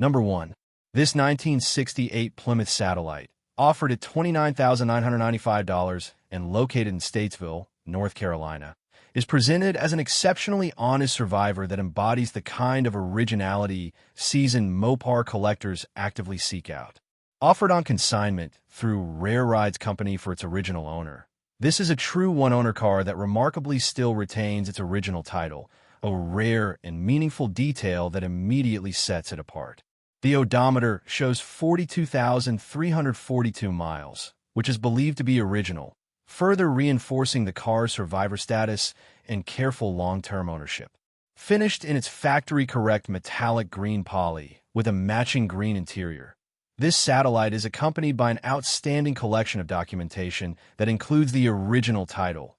Number 1. This 1968 Plymouth Satellite, offered at $29,995 and located in Statesville, North Carolina, is presented as an exceptionally honest survivor that embodies the kind of originality seasoned Mopar collectors actively seek out. Offered on consignment through Rare Rides Company for its original owner, this is a true one-owner car that remarkably still retains its original title, a rare and meaningful detail that immediately sets it apart. The odometer shows 42,342 miles, which is believed to be original, further reinforcing the car's survivor status and careful long-term ownership. Finished in its factory-correct metallic green poly with a matching green interior, this Satellite is accompanied by an outstanding collection of documentation that includes the original title,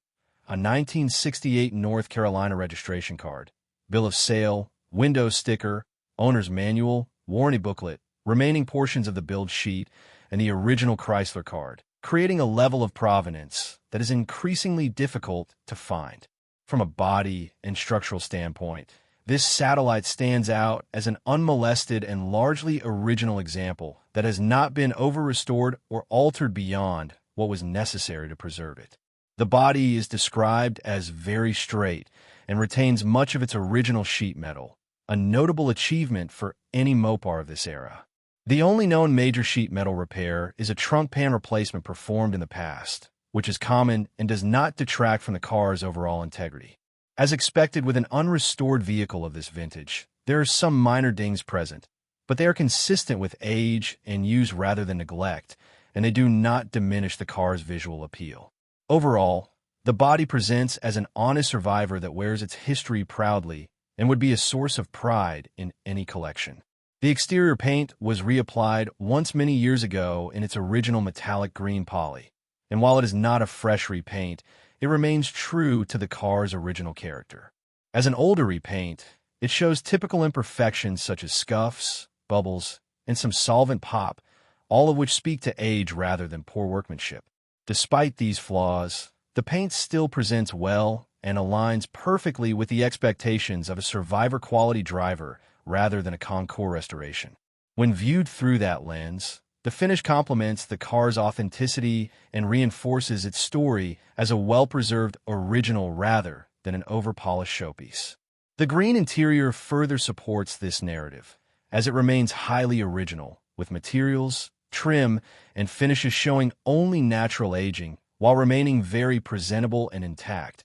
a 1968 North Carolina registration card, bill of sale, window sticker, owner's manual, warranty booklet, remaining portions of the build sheet, and the original Chrysler card, creating a level of provenance that is increasingly difficult to find. From a body and structural standpoint, this Satellite stands out as an unmolested and largely original example that has not been over-restored or altered beyond what was necessary to preserve it. The body is described as very straight and retains much of its original sheet metal, a notable achievement for any Mopar of this era. The only known major sheet metal repair is a trunk pan replacement performed in the past, which is common and does not detract from the car's overall integrity. As expected with an unrestored vehicle of this vintage, there are some minor dings present, but they are consistent with age and use rather than neglect, and they do not diminish the car's visual appeal. Overall, the body presents as an honest survivor that wears its history proudly and would be a source of pride in any collection. The exterior paint was reapplied once many years ago in its original metallic green poly, and while it is not a fresh repaint, it remains true to the car's original character. As an older repaint, it shows typical imperfections such as scuffs, bubbles, and some solvent pop, all of which speak to age rather than poor workmanship. Despite these flaws, the paint still presents well and aligns perfectly with the expectations of a survivor-quality driver rather than a concours restoration. When viewed through that lens, the finish complements the car's authenticity and reinforces its story as a well-preserved original rather than an over-polished showpiece. The green interior further supports this narrative, as it remains highly original, with materials, trim, and finishes showing only natural aging while remaining very presentable and intact,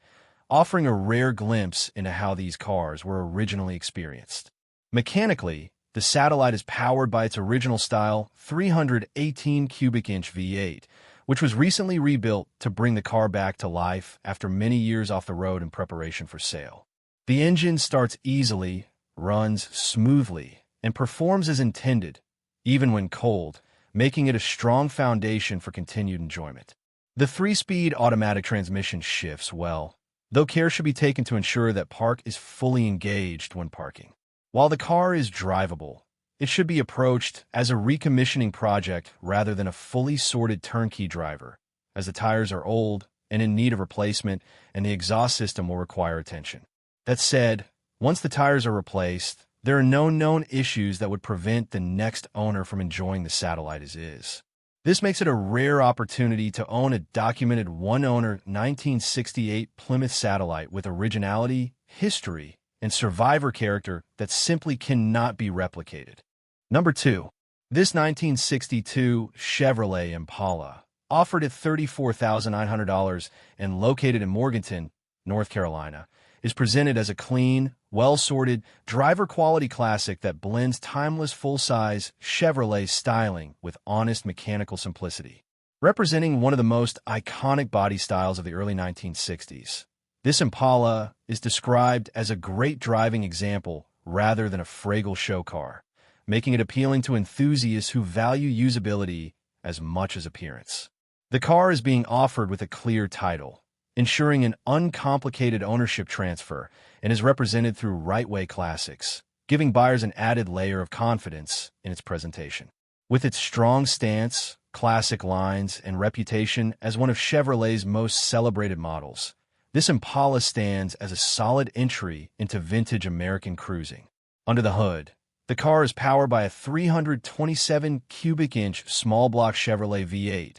offering a rare glimpse into how these cars were originally experienced. Mechanically, the Satellite is powered by its original style 318 cubic inch V8, which was recently rebuilt to bring the car back to life after many years off the road in preparation for sale. The engine starts easily, runs smoothly, and performs as intended, even when cold, making it a strong foundation for continued enjoyment. The 3-speed automatic transmission shifts well, though care should be taken to ensure that park is fully engaged when parking. While the car is drivable, it should be approached as a recommissioning project rather than a fully sorted turnkey driver, as the tires are old and in need of replacement and the exhaust system will require attention. That said, once the tires are replaced, there are no known issues that would prevent the next owner from enjoying the Satellite as is. This makes it a rare opportunity to own a documented one-owner 1968 Plymouth Satellite with originality, history, and survivor character that simply cannot be replicated. Number 2. This 1962 Chevrolet Impala, offered at $34,900 and located in Morganton, North Carolina, is presented as a clean, well-sorted, driver-quality classic that blends timeless full-size Chevrolet styling with honest mechanical simplicity. Representing one of the most iconic body styles of the early 1960s, this Impala is described as a great driving example rather than a fragile show car, making it appealing to enthusiasts who value usability as much as appearance. The car is being offered with a clear title, ensuring an uncomplicated ownership transfer, and is represented through Right-Way Classics, giving buyers an added layer of confidence in its presentation. With its strong stance, classic lines, and reputation as one of Chevrolet's most celebrated models, this Impala stands as a solid entry into vintage American cruising. Under the hood, The car is powered by a 327 cubic inch small block Chevrolet V8,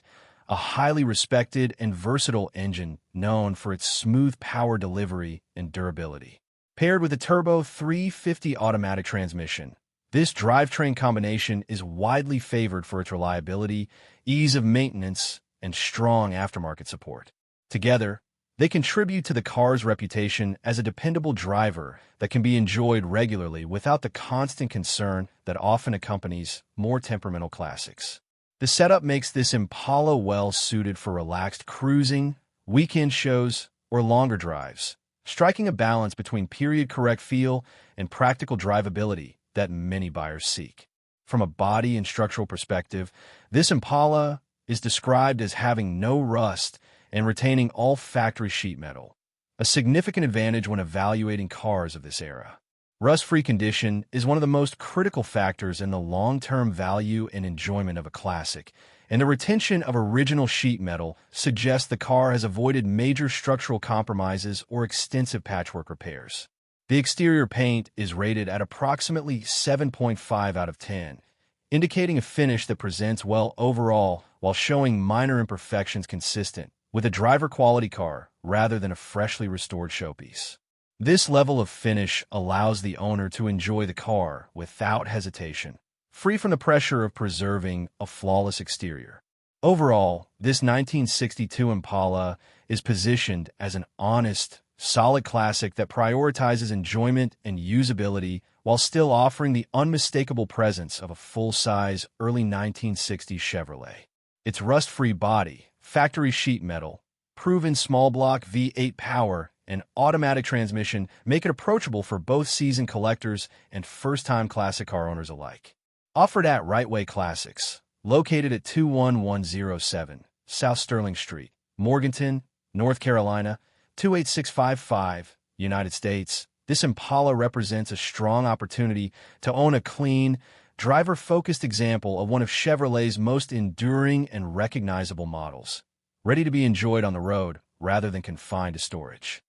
a highly respected and versatile engine known for its smooth power delivery and durability. Paired with a turbo 350 automatic transmission, this drivetrain combination is widely favored for its reliability, ease of maintenance, and strong aftermarket support. Together, they contribute to the car's reputation as a dependable driver that can be enjoyed regularly without the constant concern that often accompanies more temperamental classics. The setup makes this Impala well-suited for relaxed cruising, weekend shows, or longer drives, striking a balance between period-correct feel and practical drivability that many buyers seek. From a body and structural perspective, this Impala is described as having no rust and retaining all factory sheet metal, a significant advantage when evaluating cars of this era. Rust-free condition is one of the most critical factors in the long-term value and enjoyment of a classic, and the retention of original sheet metal suggests the car has avoided major structural compromises or extensive patchwork repairs. The exterior paint is rated at approximately 7.5 out of 10, indicating a finish that presents well overall while showing minor imperfections consistent with a driver-quality car rather than a freshly restored showpiece. This level of finish allows the owner to enjoy the car without hesitation, free from the pressure of preserving a flawless exterior. Overall, this 1962 Impala is positioned as an honest, solid classic that prioritizes enjoyment and usability while still offering the unmistakable presence of a full-size early 1960s Chevrolet. Its rust-free body, factory sheet metal, proven small block V8 power, and automatic transmission make it approachable for both seasoned collectors and first-time classic car owners alike. Offered at Rightway Classics, located at 21107 South Sterling Street, Morganton, North Carolina, 28655, United States, this Impala represents a strong opportunity to own a clean, driver-focused example of one of Chevrolet's most enduring and recognizable models, ready to be enjoyed on the road rather than confined to storage.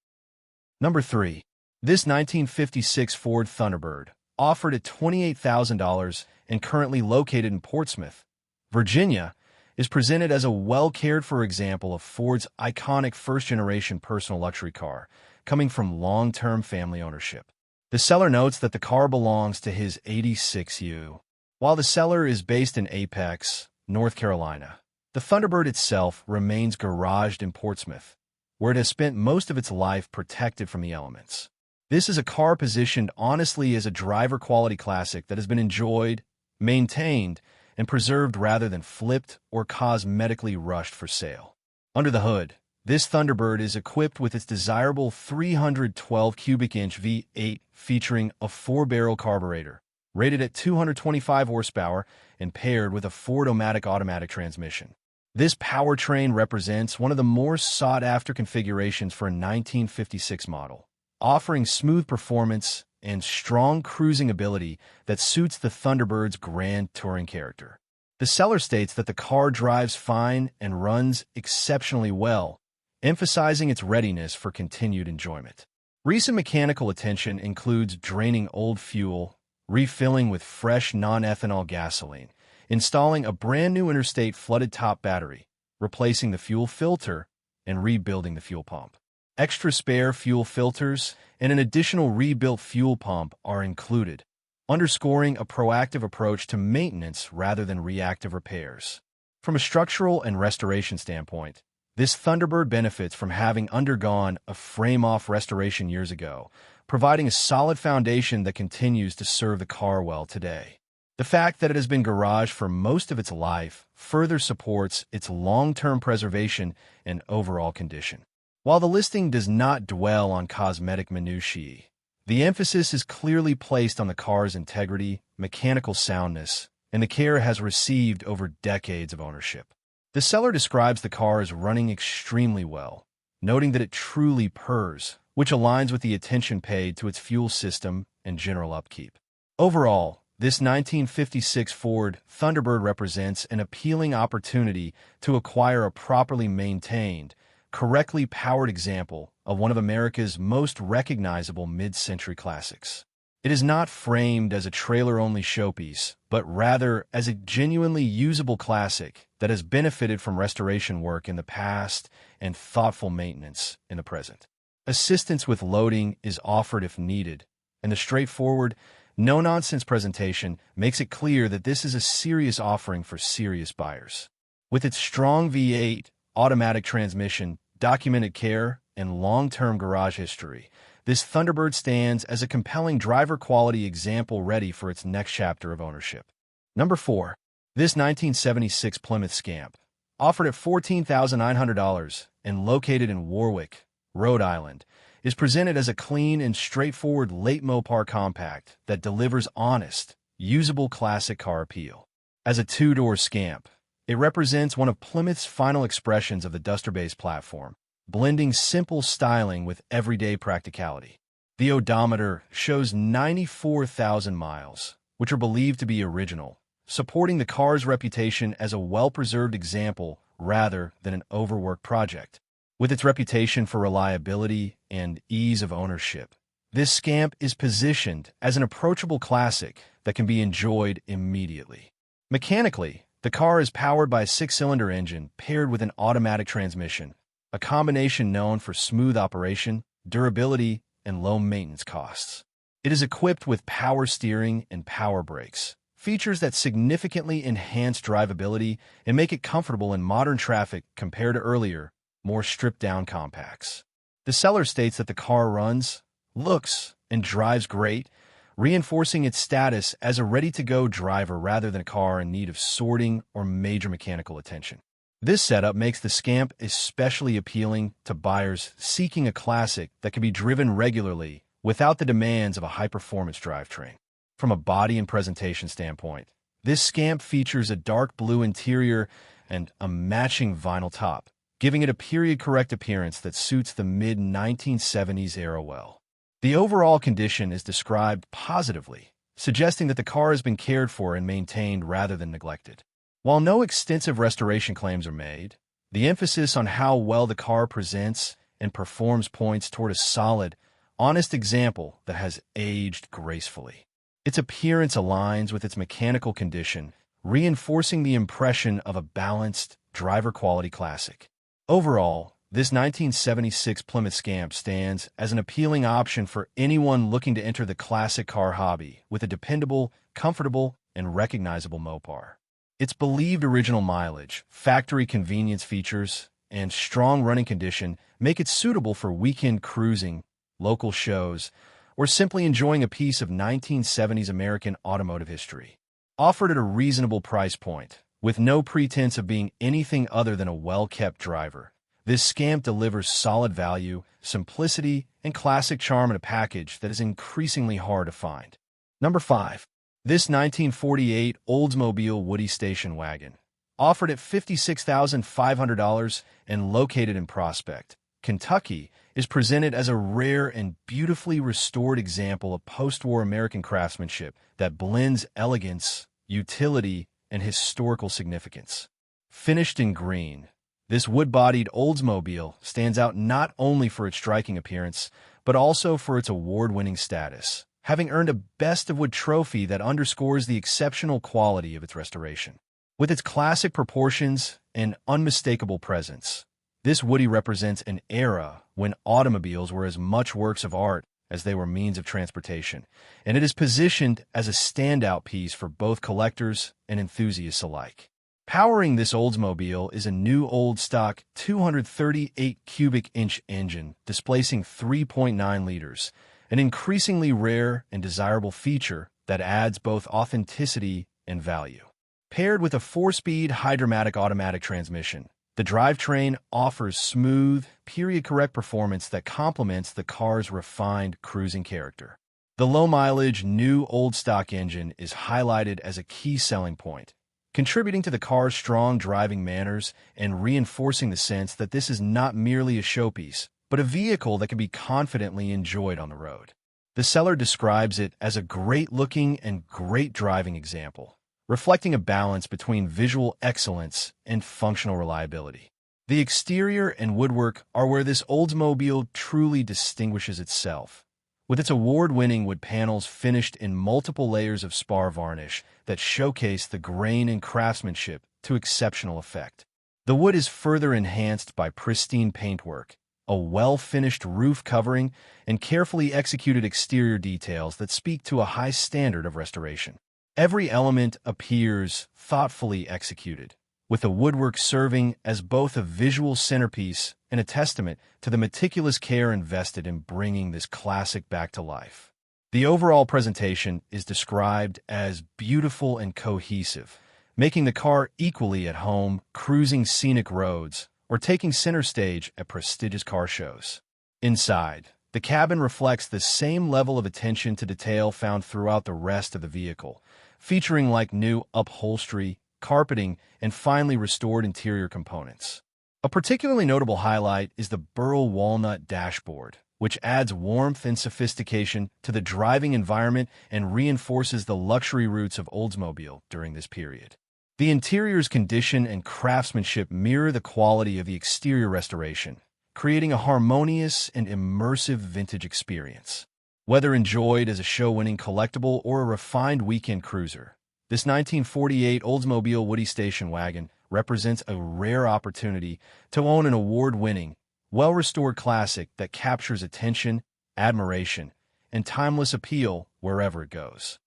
Number 3. This 1956 Ford Thunderbird, offered at $28,000 and currently located in Portsmouth, Virginia, is presented as a well-cared-for example of Ford's iconic first-generation personal luxury car, coming from long-term family ownership. The seller notes that the car belongs to his 86U. While the seller is based in Apex, North Carolina, the Thunderbird itself remains garaged in Portsmouth, where it has spent most of its life protected from the elements. This is a car positioned honestly as a driver-quality classic that has been enjoyed, maintained, and preserved rather than flipped or cosmetically rushed for sale. Under the hood, this Thunderbird is equipped with its desirable 312 cubic inch V8 featuring a 4-barrel carburetor, rated at 225 horsepower and paired with a Ford-O-Matic automatic transmission. This powertrain represents one of the more sought-after configurations for a 1956 model, offering smooth performance and strong cruising ability that suits the Thunderbird's grand touring character. The seller states that the car drives fine and runs exceptionally well, emphasizing its readiness for continued enjoyment. Recent mechanical attention includes draining old fuel, refilling with fresh non-ethanol gasoline, installing a brand-new interstate flooded top battery, replacing the fuel filter, and rebuilding the fuel pump. Extra spare fuel filters and an additional rebuilt fuel pump are included, underscoring a proactive approach to maintenance rather than reactive repairs. From a structural and restoration standpoint, this Thunderbird benefits from having undergone a frame-off restoration years ago, providing a solid foundation that continues to serve the car well today. The fact that it has been garaged for most of its life further supports its long-term preservation and overall condition. While the listing does not dwell on cosmetic minutiae, the emphasis is clearly placed on the car's integrity, mechanical soundness, and the care it has received over decades of ownership. The seller describes the car as running extremely well, noting that it truly purrs, which aligns with the attention paid to its fuel system and general upkeep. Overall, this 1956 Ford Thunderbird represents an appealing opportunity to acquire a properly maintained, correctly powered example of one of America's most recognizable mid-century classics. It is not framed as a trailer-only showpiece, but rather as a genuinely usable classic that has benefited from restoration work in the past and thoughtful maintenance in the present. Assistance with loading is offered if needed, and the straightforward, no-nonsense presentation makes it clear that this is a serious offering for serious buyers. With its strong V8, automatic transmission, documented care, and long-term garage history, this Thunderbird stands as a compelling driver-quality example ready for its next chapter of ownership. Number 4. This 1976 Plymouth Scamp, offered at $14,900 and located in Warwick, Rhode Island, is presented as a clean and straightforward late Mopar compact that delivers honest, usable classic car appeal. As a two-door Scamp, it represents one of Plymouth's final expressions of the duster-based platform, blending simple styling with everyday practicality. The odometer shows 94,000 miles, which are believed to be original, supporting the car's reputation as a well-preserved example rather than an overworked project. With its reputation for reliability and ease of ownership, this Scamp is positioned as an approachable classic that can be enjoyed immediately. Mechanically, the car is powered by a 6-cylinder engine paired with an automatic transmission, a combination known for smooth operation, durability, and low maintenance costs. It is equipped with power steering and power brakes, features that significantly enhance drivability and make it comfortable in modern traffic compared to earlier, more stripped-down compacts. The seller states that the car runs, looks, and drives great, reinforcing its status as a ready-to-go driver rather than a car in need of sorting or major mechanical attention. This setup makes the Scamp especially appealing to buyers seeking a classic that can be driven regularly without the demands of a high-performance drivetrain. From a body and presentation standpoint, this Scamp features a dark blue interior and a matching vinyl top, giving it a period-correct appearance that suits the mid-1970s era well. The overall condition is described positively, suggesting that the car has been cared for and maintained rather than neglected. While no extensive restoration claims are made, the emphasis on how well the car presents and performs points toward a solid, honest example that has aged gracefully. Its appearance aligns with its mechanical condition, reinforcing the impression of a balanced, driver-quality classic. Overall, this 1976 Plymouth Scamp stands as an appealing option for anyone looking to enter the classic car hobby with a dependable, comfortable, and recognizable Mopar. Its believed original mileage, factory convenience features, and strong running condition make it suitable for weekend cruising, local shows, or simply enjoying a piece of 1970s American automotive history. Offered at a reasonable price point, with no pretense of being anything other than a well-kept driver, this Scamp delivers solid value, simplicity, and classic charm in a package that is increasingly hard to find. Number 5. This 1948 Oldsmobile Woody station wagon, offered at $56,500 and located in Prospect, Kentucky, is presented as a rare and beautifully restored example of post-war American craftsmanship that blends elegance, utility, and historical significance. Finished in green, this wood-bodied Oldsmobile stands out not only for its striking appearance, but also for its award-winning status, having earned a Best of Wood trophy that underscores the exceptional quality of its restoration. With its classic proportions and unmistakable presence, this Woody represents an era when automobiles were as much works of art as they were means of transportation, and it is positioned as a standout piece for both collectors and enthusiasts alike. Powering this Oldsmobile is a new old-stock 238 cubic inch engine displacing 3.9 liters, an increasingly rare and desirable feature that adds both authenticity and value. Paired with a 4-speed Hydromatic automatic transmission, the drivetrain offers smooth, period-correct performance that complements the car's refined cruising character. The low-mileage new old-stock engine is highlighted as a key selling point, contributing to the car's strong driving manners and reinforcing the sense that this is not merely a showpiece, but a vehicle that can be confidently enjoyed on the road. The seller describes it as a great-looking and great driving example, reflecting a balance between visual excellence and functional reliability. The exterior and woodwork are where this Oldsmobile truly distinguishes itself, with its award-winning wood panels finished in multiple layers of spar varnish that showcase the grain and craftsmanship to exceptional effect. The wood is further enhanced by pristine paintwork, a well-finished roof covering, and carefully executed exterior details that speak to a high standard of restoration. Every element appears thoughtfully executed, with the woodwork serving as both a visual centerpiece and a testament to the meticulous care invested in bringing this classic back to life. The overall presentation is described as beautiful and cohesive, making the car equally at home cruising scenic roads or taking center stage at prestigious car shows. Inside, the cabin reflects the same level of attention to detail found throughout the rest of the vehicle, featuring like new upholstery, carpeting, and finely restored interior components. A particularly notable highlight is the burl walnut dashboard, which adds warmth and sophistication to the driving environment and reinforces the luxury roots of Oldsmobile during this period. The interior's condition and craftsmanship mirror the quality of the exterior restoration, creating a harmonious and immersive vintage experience. Whether enjoyed as a show-winning collectible or a refined weekend cruiser, this 1948 Oldsmobile Woody station wagon represents a rare opportunity to own an award-winning, well-restored classic that captures attention, admiration, and timeless appeal wherever it goes.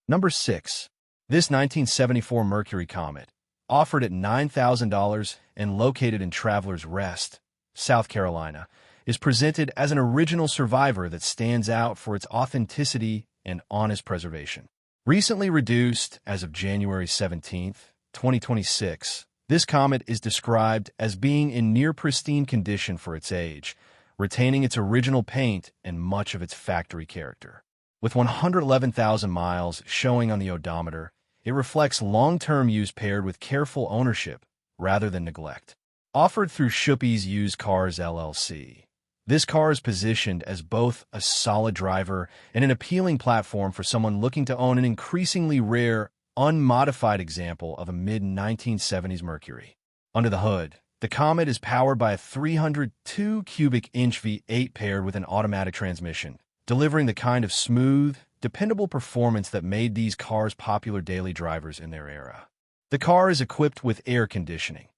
Number 6. This 1974 Mercury Comet, offered at $9,000 and located in Travelers Rest, South Carolina, is presented as an original survivor that stands out for its authenticity and honest preservation. Recently reduced as of January 17, 2026, this Comet is described as being in near-pristine condition for its age, retaining its original paint and much of its factory character. With 111,000 miles showing on the odometer, it reflects long-term use paired with careful ownership rather than neglect. Offered through Shuppies Used Cars LLC, this car is positioned as both a solid driver and an appealing platform for someone looking to own an increasingly rare, unmodified example of a mid-1970s Mercury. Under the hood, the Comet is powered by a 302 cubic inch V8 paired with an automatic transmission, delivering the kind of smooth, dependable performance that made these cars popular daily drivers in their era. The car is equipped with air conditioning.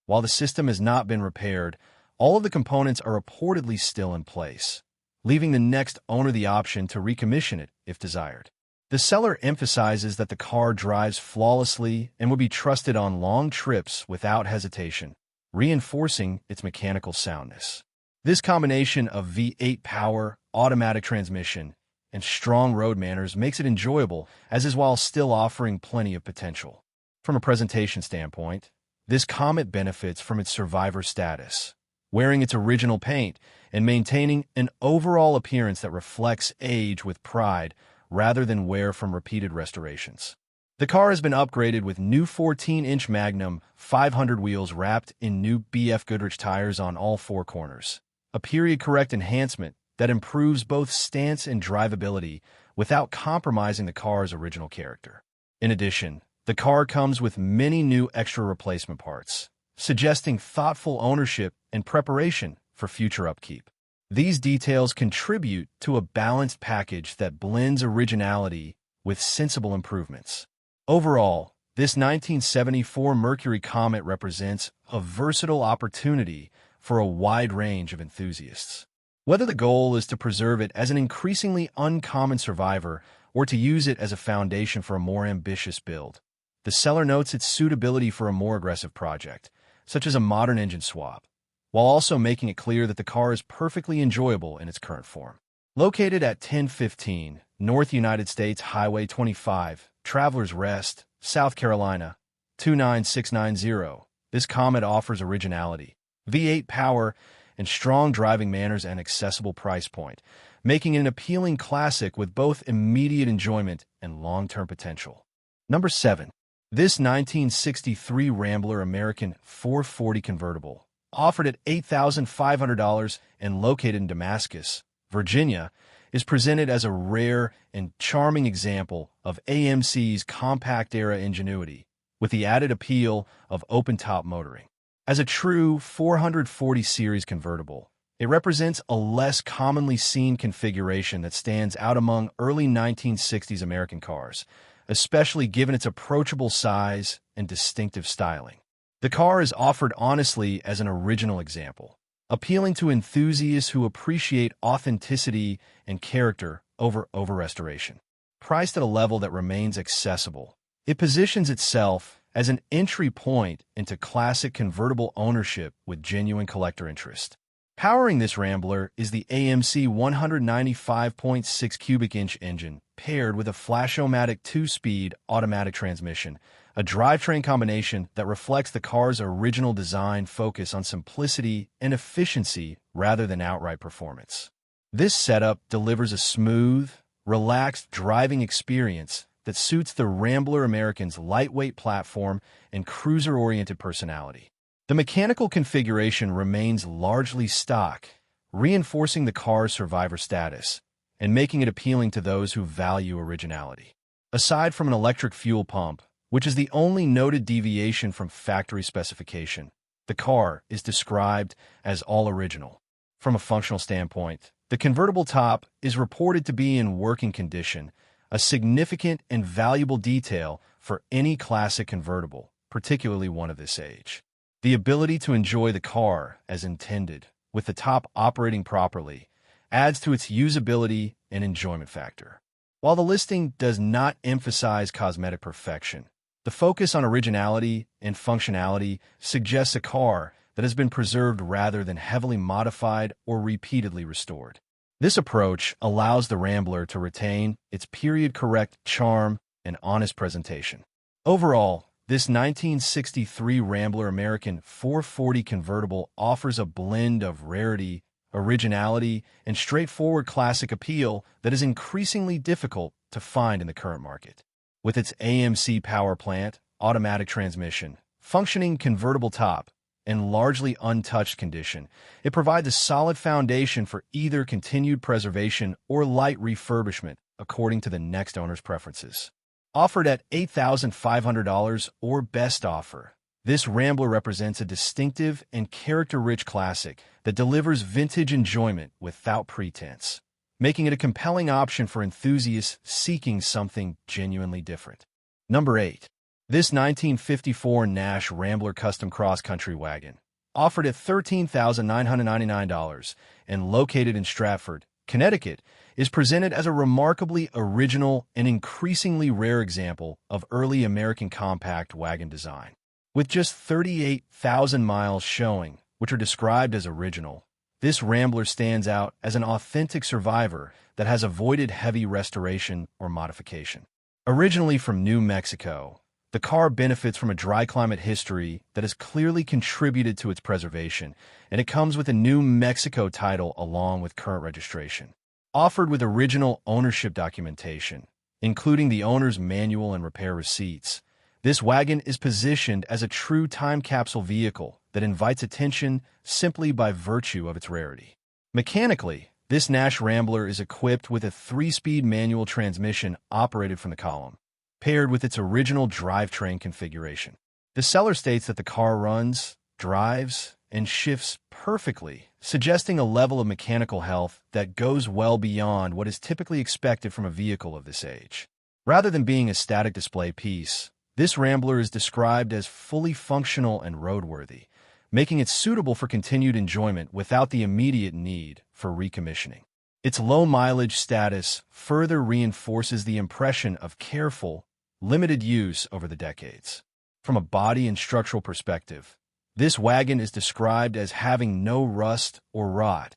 While the system has not been repaired, all of the components are reportedly still in place, leaving the next owner the option to recommission it if desired. The seller emphasizes that the car drives flawlessly and will be trusted on long trips without hesitation, reinforcing its mechanical soundness. This combination of V8 power, automatic transmission, and strong road manners makes it enjoyable, as is while still offering plenty of potential. From a presentation standpoint, this Comet benefits from its survivor status, wearing its original paint and maintaining an overall appearance that reflects age with pride rather than wear from repeated restorations. The car has been upgraded with new 14-inch Magnum 500 wheels wrapped in new BF Goodrich tires on all four corners, a period-correct enhancement that improves both stance and drivability without compromising the car's original character. In addition, the car comes with many new extra replacement parts, suggesting thoughtful ownership and preparation for future upkeep. These details contribute to a balanced package that blends originality with sensible improvements. Overall, this 1974 Mercury Comet represents a versatile opportunity for a wide range of enthusiasts. Whether the goal is to preserve it as an increasingly uncommon survivor or to use it as a foundation for a more ambitious build, the seller notes its suitability for a more aggressive project, such as a modern engine swap, while also making it clear that the car is perfectly enjoyable in its current form. Located at 1015 North United States Highway 25, Travelers Rest, South Carolina, 29690, this Comet offers originality, V8 power, and strong driving manners and accessible price point, making it an appealing classic with both immediate enjoyment and long-term potential. Number 7. This 1963 Rambler American 440 convertible, offered at $8,500 and located in Damascus, Virginia, is presented as a rare and charming example of AMC's compact-era ingenuity, with the added appeal of open-top motoring. As a true 440 series convertible, It represents a less commonly seen configuration that stands out among early 1960s American cars, especially given its approachable size and distinctive styling. The car is offered honestly as an original example, appealing to enthusiasts who appreciate authenticity and character over restoration. Priced at a level that remains accessible, it positions itself as an entry point into classic convertible ownership with genuine collector interest. Powering this Rambler is the AMC 195.6 cubic inch engine, paired with a Flash-O-Matic 2-speed automatic transmission, a drivetrain combination that reflects the car's original design focus on simplicity and efficiency rather than outright performance. This setup delivers a smooth, relaxed driving experience that suits the Rambler American's lightweight platform and cruiser-oriented personality. The mechanical configuration remains largely stock, reinforcing the car's survivor status and making it appealing to those who value originality. Aside from an electric fuel pump, which is the only noted deviation from factory specification, the car is described as all original. From a functional standpoint, the convertible top is reported to be in working condition, a significant and valuable detail for any classic convertible, particularly one of this age. The ability to enjoy the car as intended, with the top operating properly, adds to its usability and enjoyment factor. While the listing does not emphasize cosmetic perfection, the focus on originality and functionality suggests a car that has been preserved rather than heavily modified or repeatedly restored. This approach allows the Rambler to retain its period-correct charm and honest presentation. Overall, this 1963 Rambler American 440 convertible offers a blend of rarity, originality, and straightforward classic appeal that is increasingly difficult to find in the current market. With its AMC power plant, automatic transmission, functioning convertible top, and largely untouched condition, it provides a solid foundation for either continued preservation or light refurbishment according to the next owner's preferences. Offered at $8,500 or best offer, this Rambler represents a distinctive and character-rich classic that delivers vintage enjoyment without pretense, making it a compelling option for enthusiasts seeking something genuinely different. Number 8. This 1954 Nash Rambler Custom Cross Country Wagon, offered at $13,999 and located in Stratford, Connecticut, is presented as a remarkably original and increasingly rare example of early American compact wagon design. With just 38,000 miles showing, which are described as original, this Rambler stands out as an authentic survivor that has avoided heavy restoration or modification. Originally from New Mexico, the car benefits from a dry climate history that has clearly contributed to its preservation, and it comes with a New Mexico title along with current registration. Offered with original ownership documentation, including the owner's manual and repair receipts, this wagon is positioned as a true time capsule vehicle that invites attention simply by virtue of its rarity. Mechanically, this Nash Rambler is equipped with a 3-speed manual transmission operated from the column, paired with its original drivetrain configuration. The seller states that the car runs, drives, and shifts perfectly, suggesting a level of mechanical health that goes well beyond what is typically expected from a vehicle of this age. Rather than being a static display piece, this Rambler is described as fully functional and roadworthy, making it suitable for continued enjoyment without the immediate need for recommissioning. Its low-mileage status further reinforces the impression of careful, limited use over the decades. From a body and structural perspective, this wagon is described as having no rust or rot,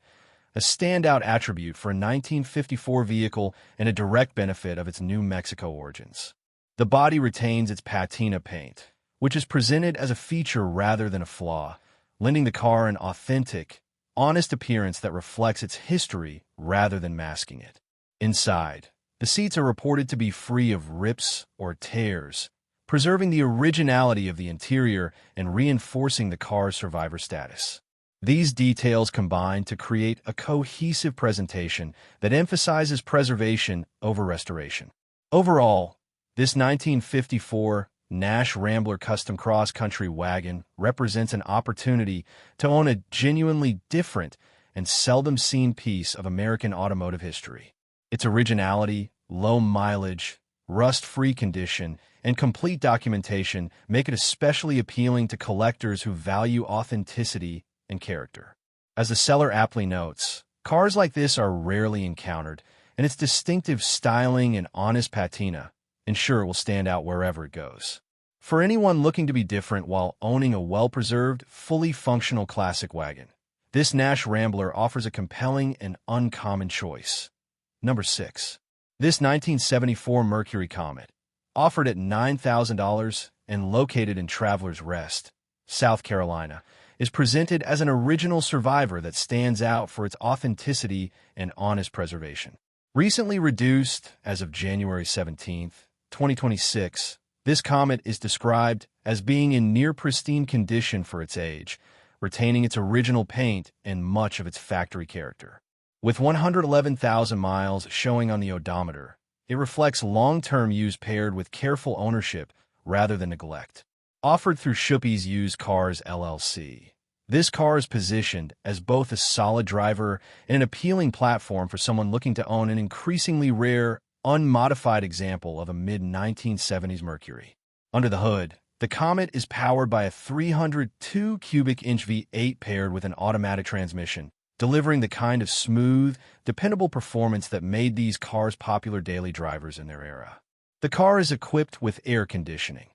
a standout attribute for a 1954 vehicle and a direct benefit of its New Mexico origins. The body retains its patina paint, which is presented as a feature rather than a flaw, lending the car an authentic, honest appearance that reflects its history rather than masking it. Inside, the seats are reported to be free of rips or tears, preserving the originality of the interior and reinforcing the car's survivor status. These details combine to create a cohesive presentation that emphasizes preservation over restoration. Overall, this 1954 Nash Rambler Custom Cross Country Wagon represents an opportunity to own a genuinely different and seldom-seen piece of American automotive history. Its originality, low mileage, rust-free condition, and complete documentation make it especially appealing to collectors who value authenticity and character. As the seller aptly notes, cars like this are rarely encountered, and its distinctive styling and honest patina ensure it will stand out wherever it goes. For anyone looking to be different while owning a well-preserved, fully functional classic wagon, this Nash Rambler offers a compelling and uncommon choice. Number 6. This 1974 Mercury Comet, offered at $9,000 and located in Travelers Rest, South Carolina, is presented as an original survivor that stands out for its authenticity and honest preservation. Recently reduced as of January 17, 2026, this Comet is described as being in near-pristine condition for its age, retaining its original paint and much of its factory character. With 111,000 miles showing on the odometer, it reflects long-term use paired with careful ownership rather than neglect. Offered through Shuppies Used Cars LLC, this car is positioned as both a solid driver and an appealing platform for someone looking to own an increasingly rare, unmodified example of a mid-1970s Mercury. Under the hood, the Comet is powered by a 302 cubic inch V8 paired with an automatic transmission, delivering the kind of smooth, dependable performance that made these cars popular daily drivers in their era. The car is equipped with air conditioning.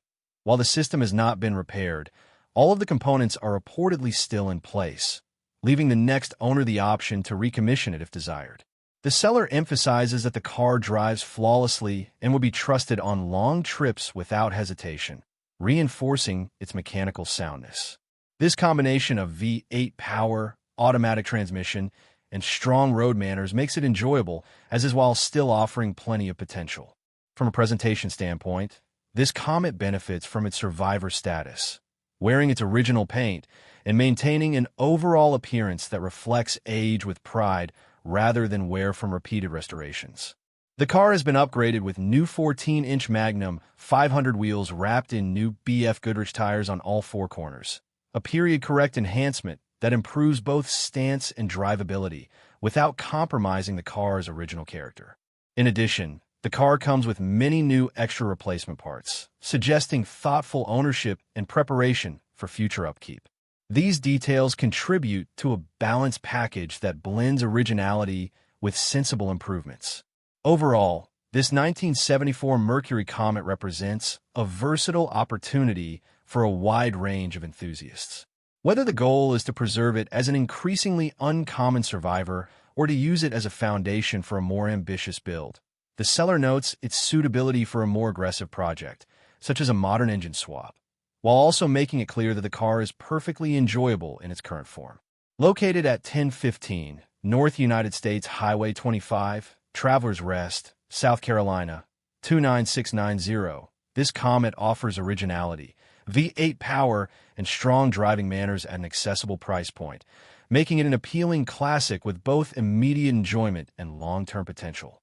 While the system has not been repaired, all of the components are reportedly still in place, leaving the next owner the option to recommission it if desired. The seller emphasizes that the car drives flawlessly and will be trusted on long trips without hesitation, reinforcing its mechanical soundness. This combination of V8 power, automatic transmission, and strong road manners makes it enjoyable, as is while still offering plenty of potential. From a presentation standpoint, this Comet benefits from its survivor status, wearing its original paint and maintaining an overall appearance that reflects age with pride rather than wear from repeated restorations. The car has been upgraded with new 14-inch Magnum 500 wheels wrapped in new BF Goodrich tires on all four corners, a period-correct enhancement that improves both stance and drivability without compromising the car's original character. In addition, the car comes with many new extra replacement parts, suggesting thoughtful ownership and preparation for future upkeep. These details contribute to a balanced package that blends originality with sensible improvements. Overall, this 1974 Mercury Comet represents a versatile opportunity for a wide range of enthusiasts. Whether the goal is to preserve it as an increasingly uncommon survivor or to use it as a foundation for a more ambitious build, the seller notes its suitability for a more aggressive project, such as a modern engine swap, while also making it clear that the car is perfectly enjoyable in its current form. Located at 1015 North United States Highway 25, Travelers Rest, South Carolina, 29690, this Comet offers originality, V8 power, and strong driving manners at an accessible price point, making it an appealing classic with both immediate enjoyment and long-term potential.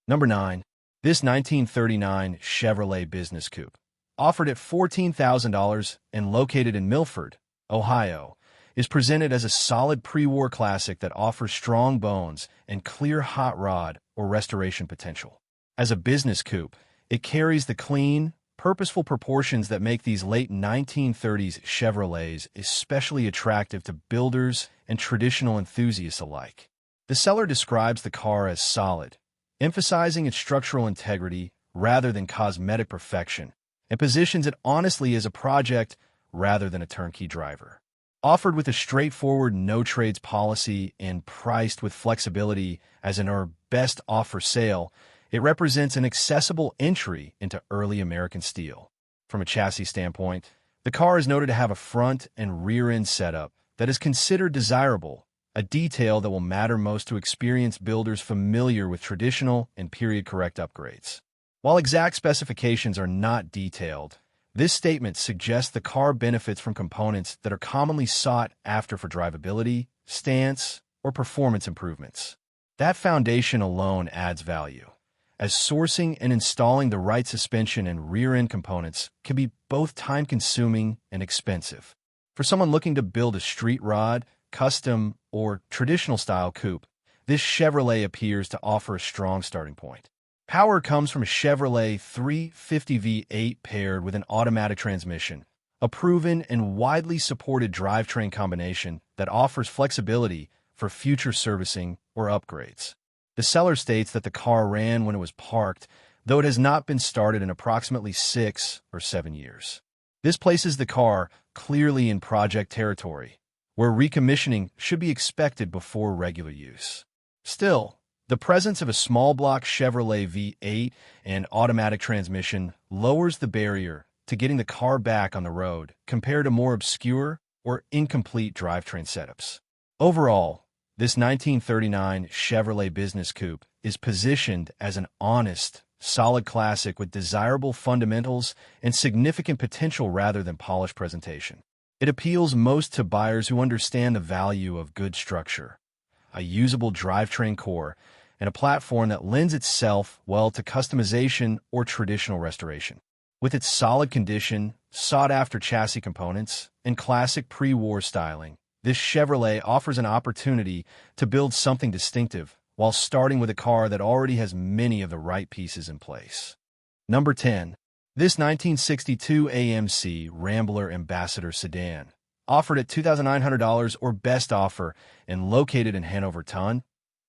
Number 9. This 1939 Chevrolet Business Coupe, offered at $14,000 and located in Milford, Ohio, is presented as a solid pre-war classic that offers strong bones and clear hot rod or restoration potential. As a business coupe, it carries the clean, purposeful proportions that make these late 1930s Chevrolets especially attractive to builders and traditional enthusiasts alike. The seller describes the car as solid, emphasizing its structural integrity rather than cosmetic perfection, and positions it honestly as a project rather than a turnkey driver. Offered with a straightforward no-trades policy and priced with flexibility as in our best offer sale, it represents an accessible entry into early American steel. From a chassis standpoint, the car is noted to have a front and rear-end setup that is considered desirable, a detail that will matter most to experienced builders familiar with traditional and period-correct upgrades. While exact specifications are not detailed, this statement suggests the car benefits from components that are commonly sought after for drivability, stance, or performance improvements. That foundation alone adds value, as sourcing and installing the right suspension and rear-end components can be both time-consuming and expensive. For someone looking to build a street rod custom, or traditional-style coupe, this Chevrolet appears to offer a strong starting point. Power comes from a Chevrolet 350 V8 paired with an automatic transmission, a proven and widely supported drivetrain combination that offers flexibility for future servicing or upgrades. The seller states that the car ran when it was parked, though it has not been started in approximately 6 or 7 years. This places the car clearly in project territory, where recommissioning should be expected before regular use. Still, the presence of a small block Chevrolet V8 and automatic transmission lowers the barrier to getting the car back on the road compared to more obscure or incomplete drivetrain setups. Overall, this 1939 Chevrolet Business Coupe is positioned as an honest, solid classic with desirable fundamentals and significant potential rather than polished presentation. It appeals most to buyers who understand the value of good structure, a usable drivetrain core, and a platform that lends itself well to customization or traditional restoration. With its solid condition, sought-after chassis components, and classic pre-war styling, this Chevrolet offers an opportunity to build something distinctive while starting with a car that already has many of the right pieces in place. Number 10. This 1962 AMC Rambler Ambassador sedan, offered at $2,900 or best offer and located in Hanoverton,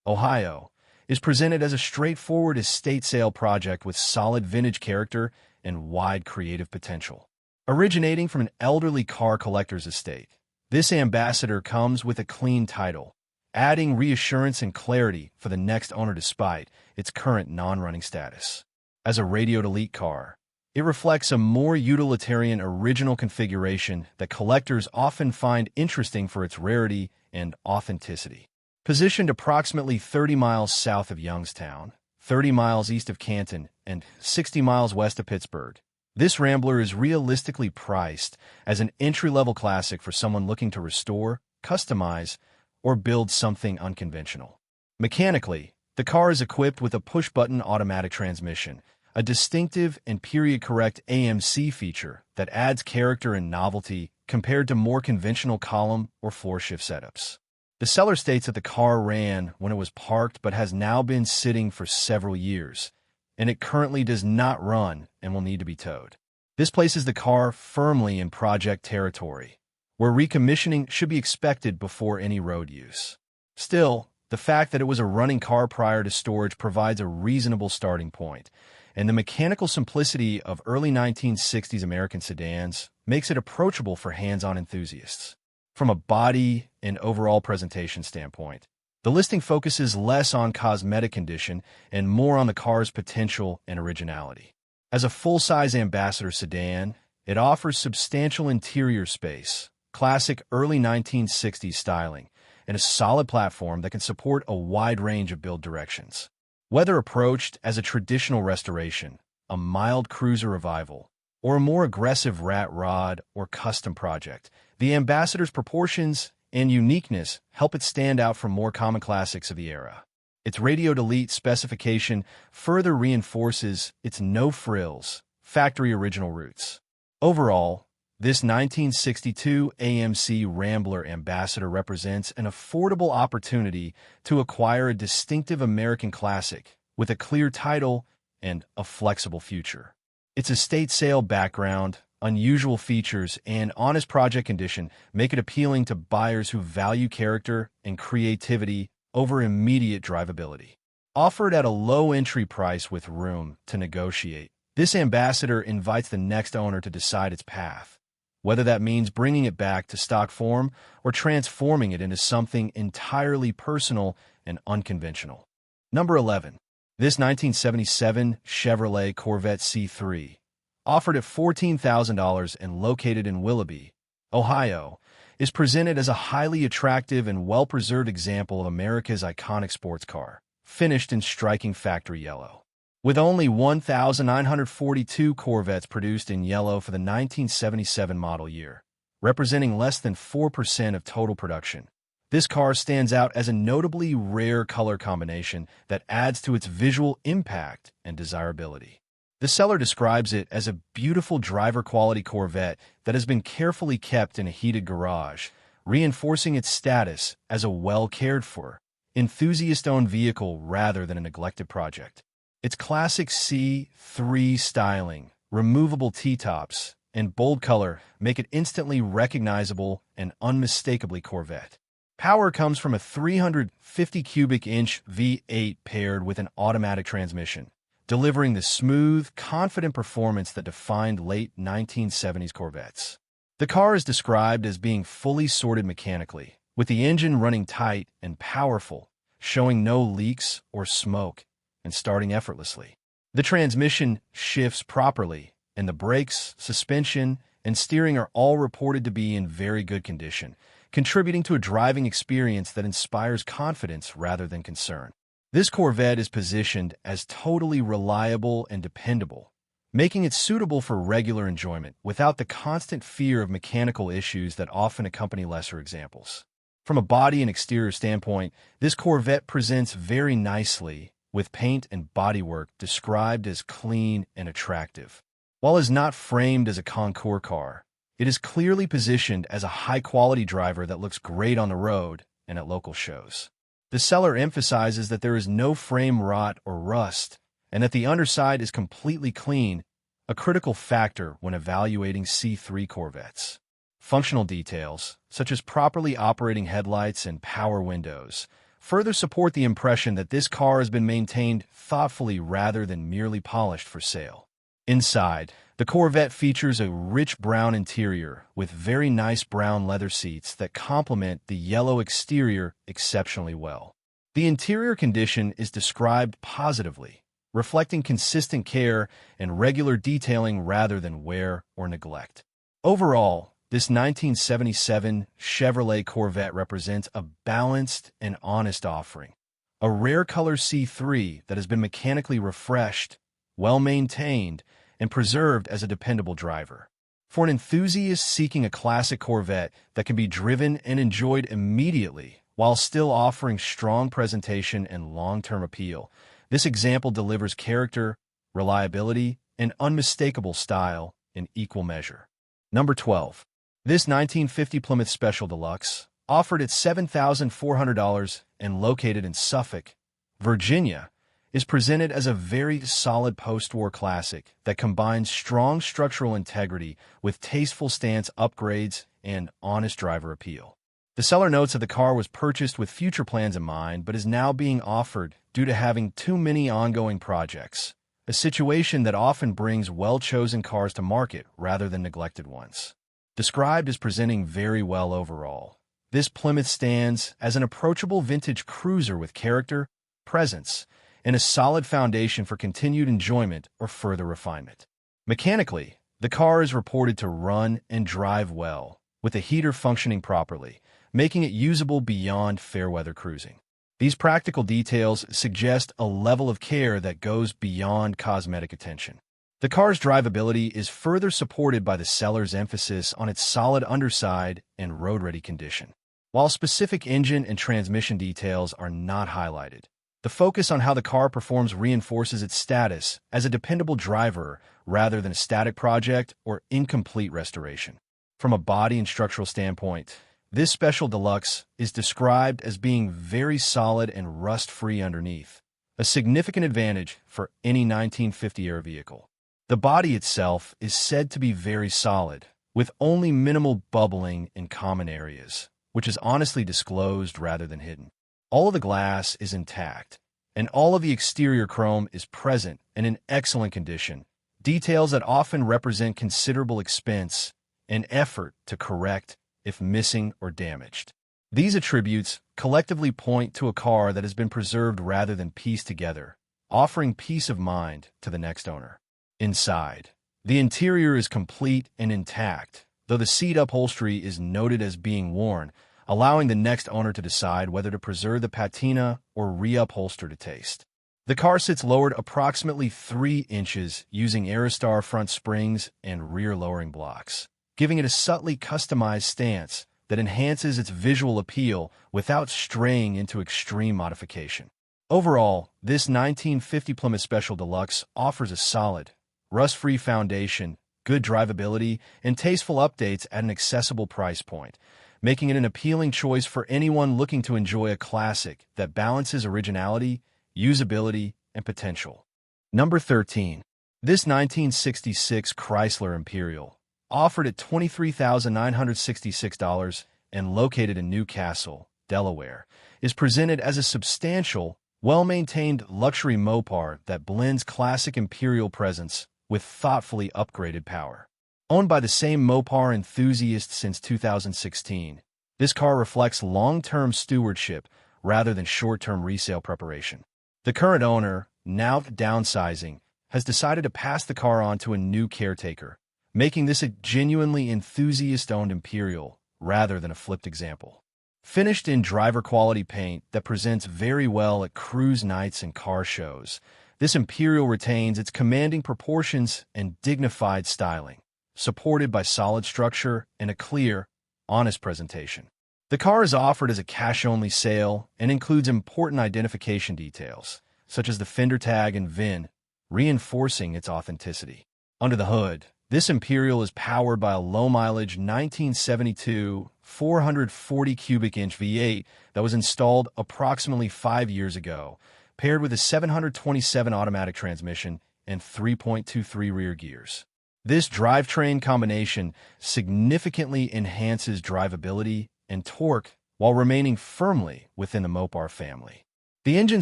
Ohio, is presented as a straightforward estate sale project with solid vintage character and wide creative potential. Originating from an elderly car collector's estate, this Ambassador comes with a clean title, adding reassurance and clarity for the next owner despite its current non-running status. As a radioed elite car, it reflects a more utilitarian original configuration that collectors often find interesting for its rarity and authenticity. Positioned approximately 30 miles south of Youngstown, 30 miles east of Canton, and 60 miles west of Pittsburgh, this Rambler is realistically priced as an entry-level classic for someone looking to restore, customize, or build something unconventional. Mechanically, the car is equipped with a push-button automatic transmission, a distinctive and period-correct AMC feature that adds character and novelty compared to more conventional column or floor-shift setups. The seller states that the car ran when it was parked but has now been sitting for several years, and it currently does not run and will need to be towed. This places the car firmly in project territory, where recommissioning should be expected before any road use. Still, the fact that it was a running car prior to storage provides a reasonable starting point, and the mechanical simplicity of early 1960s American sedans makes it approachable for hands-on enthusiasts. From a body and overall presentation standpoint, the listing focuses less on cosmetic condition and more on the car's potential and originality. As a full-size Ambassador sedan, it offers substantial interior space, classic early 1960s styling, and a solid platform that can support a wide range of build directions. Whether approached as a traditional restoration, a mild cruiser revival, or a more aggressive rat rod or custom project, the Ambassador's proportions and uniqueness help it stand out from more common classics of the era. Its radioed elite specification further reinforces its no-frills, factory-original roots. Overall, this 1962 AMC Rambler Ambassador represents an affordable opportunity to acquire a distinctive American classic with a clear title and a flexible future. Its estate sale background, unusual features, and honest project condition make it appealing to buyers who value character and creativity over immediate drivability. Offered at a low entry price with room to negotiate, this Ambassador invites the next owner to decide its path, whether that means bringing it back to stock form or transforming it into something entirely personal and unconventional. Number 11. This 1977 Chevrolet Corvette C3, offered at $14,000 and located in Willoughby, Ohio, is presented as a highly attractive and well-preserved example of America's iconic sports car, finished in striking factory yellow. With only 1,942 Corvettes produced in yellow for the 1977 model year, representing less than 4% of total production, this car stands out as a notably rare color combination that adds to its visual impact and desirability. The seller describes it as a beautiful driver-quality Corvette that has been carefully kept in a heated garage, reinforcing its status as a well-cared-for, enthusiast-owned vehicle rather than a neglected project. Its classic C3 styling, removable T-tops, and bold color make it instantly recognizable and unmistakably Corvette. Power comes from a 350 cubic inch V8 paired with an automatic transmission, delivering the smooth, confident performance that defined late 1970s Corvettes. The car is described as being fully sorted mechanically, with the engine running tight and powerful, showing no leaks or smoke, and starting effortlessly. The transmission shifts properly, and the brakes, suspension, and steering are all reported to be in very good condition, contributing to a driving experience that inspires confidence rather than concern. This Corvette is positioned as totally reliable and dependable, making it suitable for regular enjoyment without the constant fear of mechanical issues that often accompany lesser examples. From a body and exterior standpoint, this Corvette presents very nicely, with paint and bodywork described as clean and attractive. While it is not framed as a concours car, it is clearly positioned as a high-quality driver that looks great on the road and at local shows. The seller emphasizes that there is no frame rot or rust, and that the underside is completely clean, a critical factor when evaluating C3 Corvettes. Functional details, such as properly operating headlights and power windows, further support the impression that this car has been maintained thoughtfully rather than merely polished for sale. Inside, the Corvette features a rich brown interior with very nice brown leather seats that complement the yellow exterior exceptionally well. The interior condition is described positively, reflecting consistent care and regular detailing rather than wear or neglect. Overall, this 1977 Chevrolet Corvette represents a balanced and honest offering. A rare color C3 that has been mechanically refreshed, well-maintained, and preserved as a dependable driver. For an enthusiast seeking a classic Corvette that can be driven and enjoyed immediately while still offering strong presentation and long-term appeal, this example delivers character, reliability, and unmistakable style in equal measure. Number 12. This 1950 Plymouth Special Deluxe, offered at $7,400 and located in Suffolk, Virginia, is presented as a very solid post-war classic that combines strong structural integrity with tasteful stance upgrades and honest driver appeal. The seller notes that the car was purchased with future plans in mind but is now being offered due to having too many ongoing projects, a situation that often brings well-chosen cars to market rather than neglected ones. Described as presenting very well overall, this Plymouth stands as an approachable vintage cruiser with character, presence, and a solid foundation for continued enjoyment or further refinement. Mechanically, the car is reported to run and drive well, with the heater functioning properly, making it usable beyond fair-weather cruising. These practical details suggest a level of care that goes beyond cosmetic attention. The car's drivability is further supported by the seller's emphasis on its solid underside and road-ready condition. While specific engine and transmission details are not highlighted, the focus on how the car performs reinforces its status as a dependable driver rather than a static project or incomplete restoration. From a body and structural standpoint, this Special Deluxe is described as being very solid and rust-free underneath, a significant advantage for any 1950-era vehicle. The body itself is said to be very solid, with only minimal bubbling in common areas, which is honestly disclosed rather than hidden. All of the glass is intact, and all of the exterior chrome is present and in excellent condition, details that often represent considerable expense and effort to correct if missing or damaged. These attributes collectively point to a car that has been preserved rather than pieced together, offering peace of mind to the next owner. Inside, the interior is complete and intact, though the seat upholstery is noted as being worn, allowing the next owner to decide whether to preserve the patina or reupholster to taste. The car sits lowered approximately 3 inches using Aerostar front springs and rear lowering blocks, giving it a subtly customized stance that enhances its visual appeal without straying into extreme modification. Overall, this 1950 Plymouth Special Deluxe offers a solid, rust-free foundation, good drivability, and tasteful updates at an accessible price point, making it an appealing choice for anyone looking to enjoy a classic that balances originality, usability, and potential. Number 13. This 1966 Chrysler Imperial, offered at $23,966 and located in Newcastle, Delaware, is presented as a substantial, well-maintained luxury Mopar that blends classic Imperial presence with thoughtfully upgraded power. Owned by the same Mopar enthusiast since 2016, this car reflects long-term stewardship rather than short-term resale preparation. The current owner, now downsizing, has decided to pass the car on to a new caretaker, making this a genuinely enthusiast-owned Imperial rather than a flipped example. Finished in driver-quality paint that presents very well at cruise nights and car shows, this Imperial retains its commanding proportions and dignified styling, supported by solid structure and a clear, honest presentation. The car is offered as a cash-only sale and includes important identification details, such as the fender tag and VIN, reinforcing its authenticity. Under the hood, this Imperial is powered by a low-mileage 1972 440 cubic inch V8 that was installed approximately 5 years ago, paired with a 727 automatic transmission and 3.23 rear gears. This drivetrain combination significantly enhances drivability and torque while remaining firmly within the Mopar family. The engine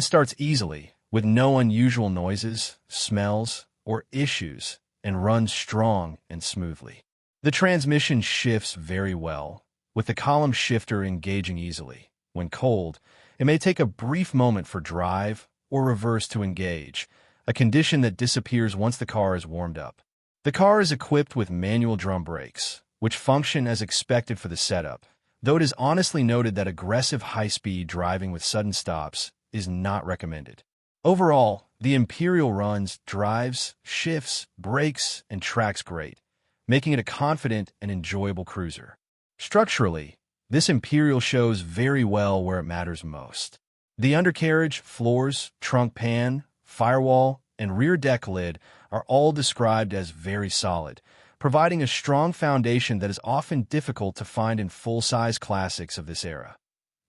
starts easily, with no unusual noises, smells, or issues, and runs strong and smoothly. The transmission shifts very well, with the column shifter engaging easily. When cold, it may take a brief moment for drive or reverse to engage, a condition that disappears once the car is warmed up. The car is equipped with manual drum brakes, which function as expected for the setup, though it is honestly noted that aggressive high-speed driving with sudden stops is not recommended. Overall, the Imperial runs, drives, shifts, brakes, and tracks great, making it a confident and enjoyable cruiser. Structurally, this Imperial shows very well where it matters most. The undercarriage, floors, trunk pan, firewall, and rear deck lid are all described as very solid, providing a strong foundation that is often difficult to find in full-size classics of this era.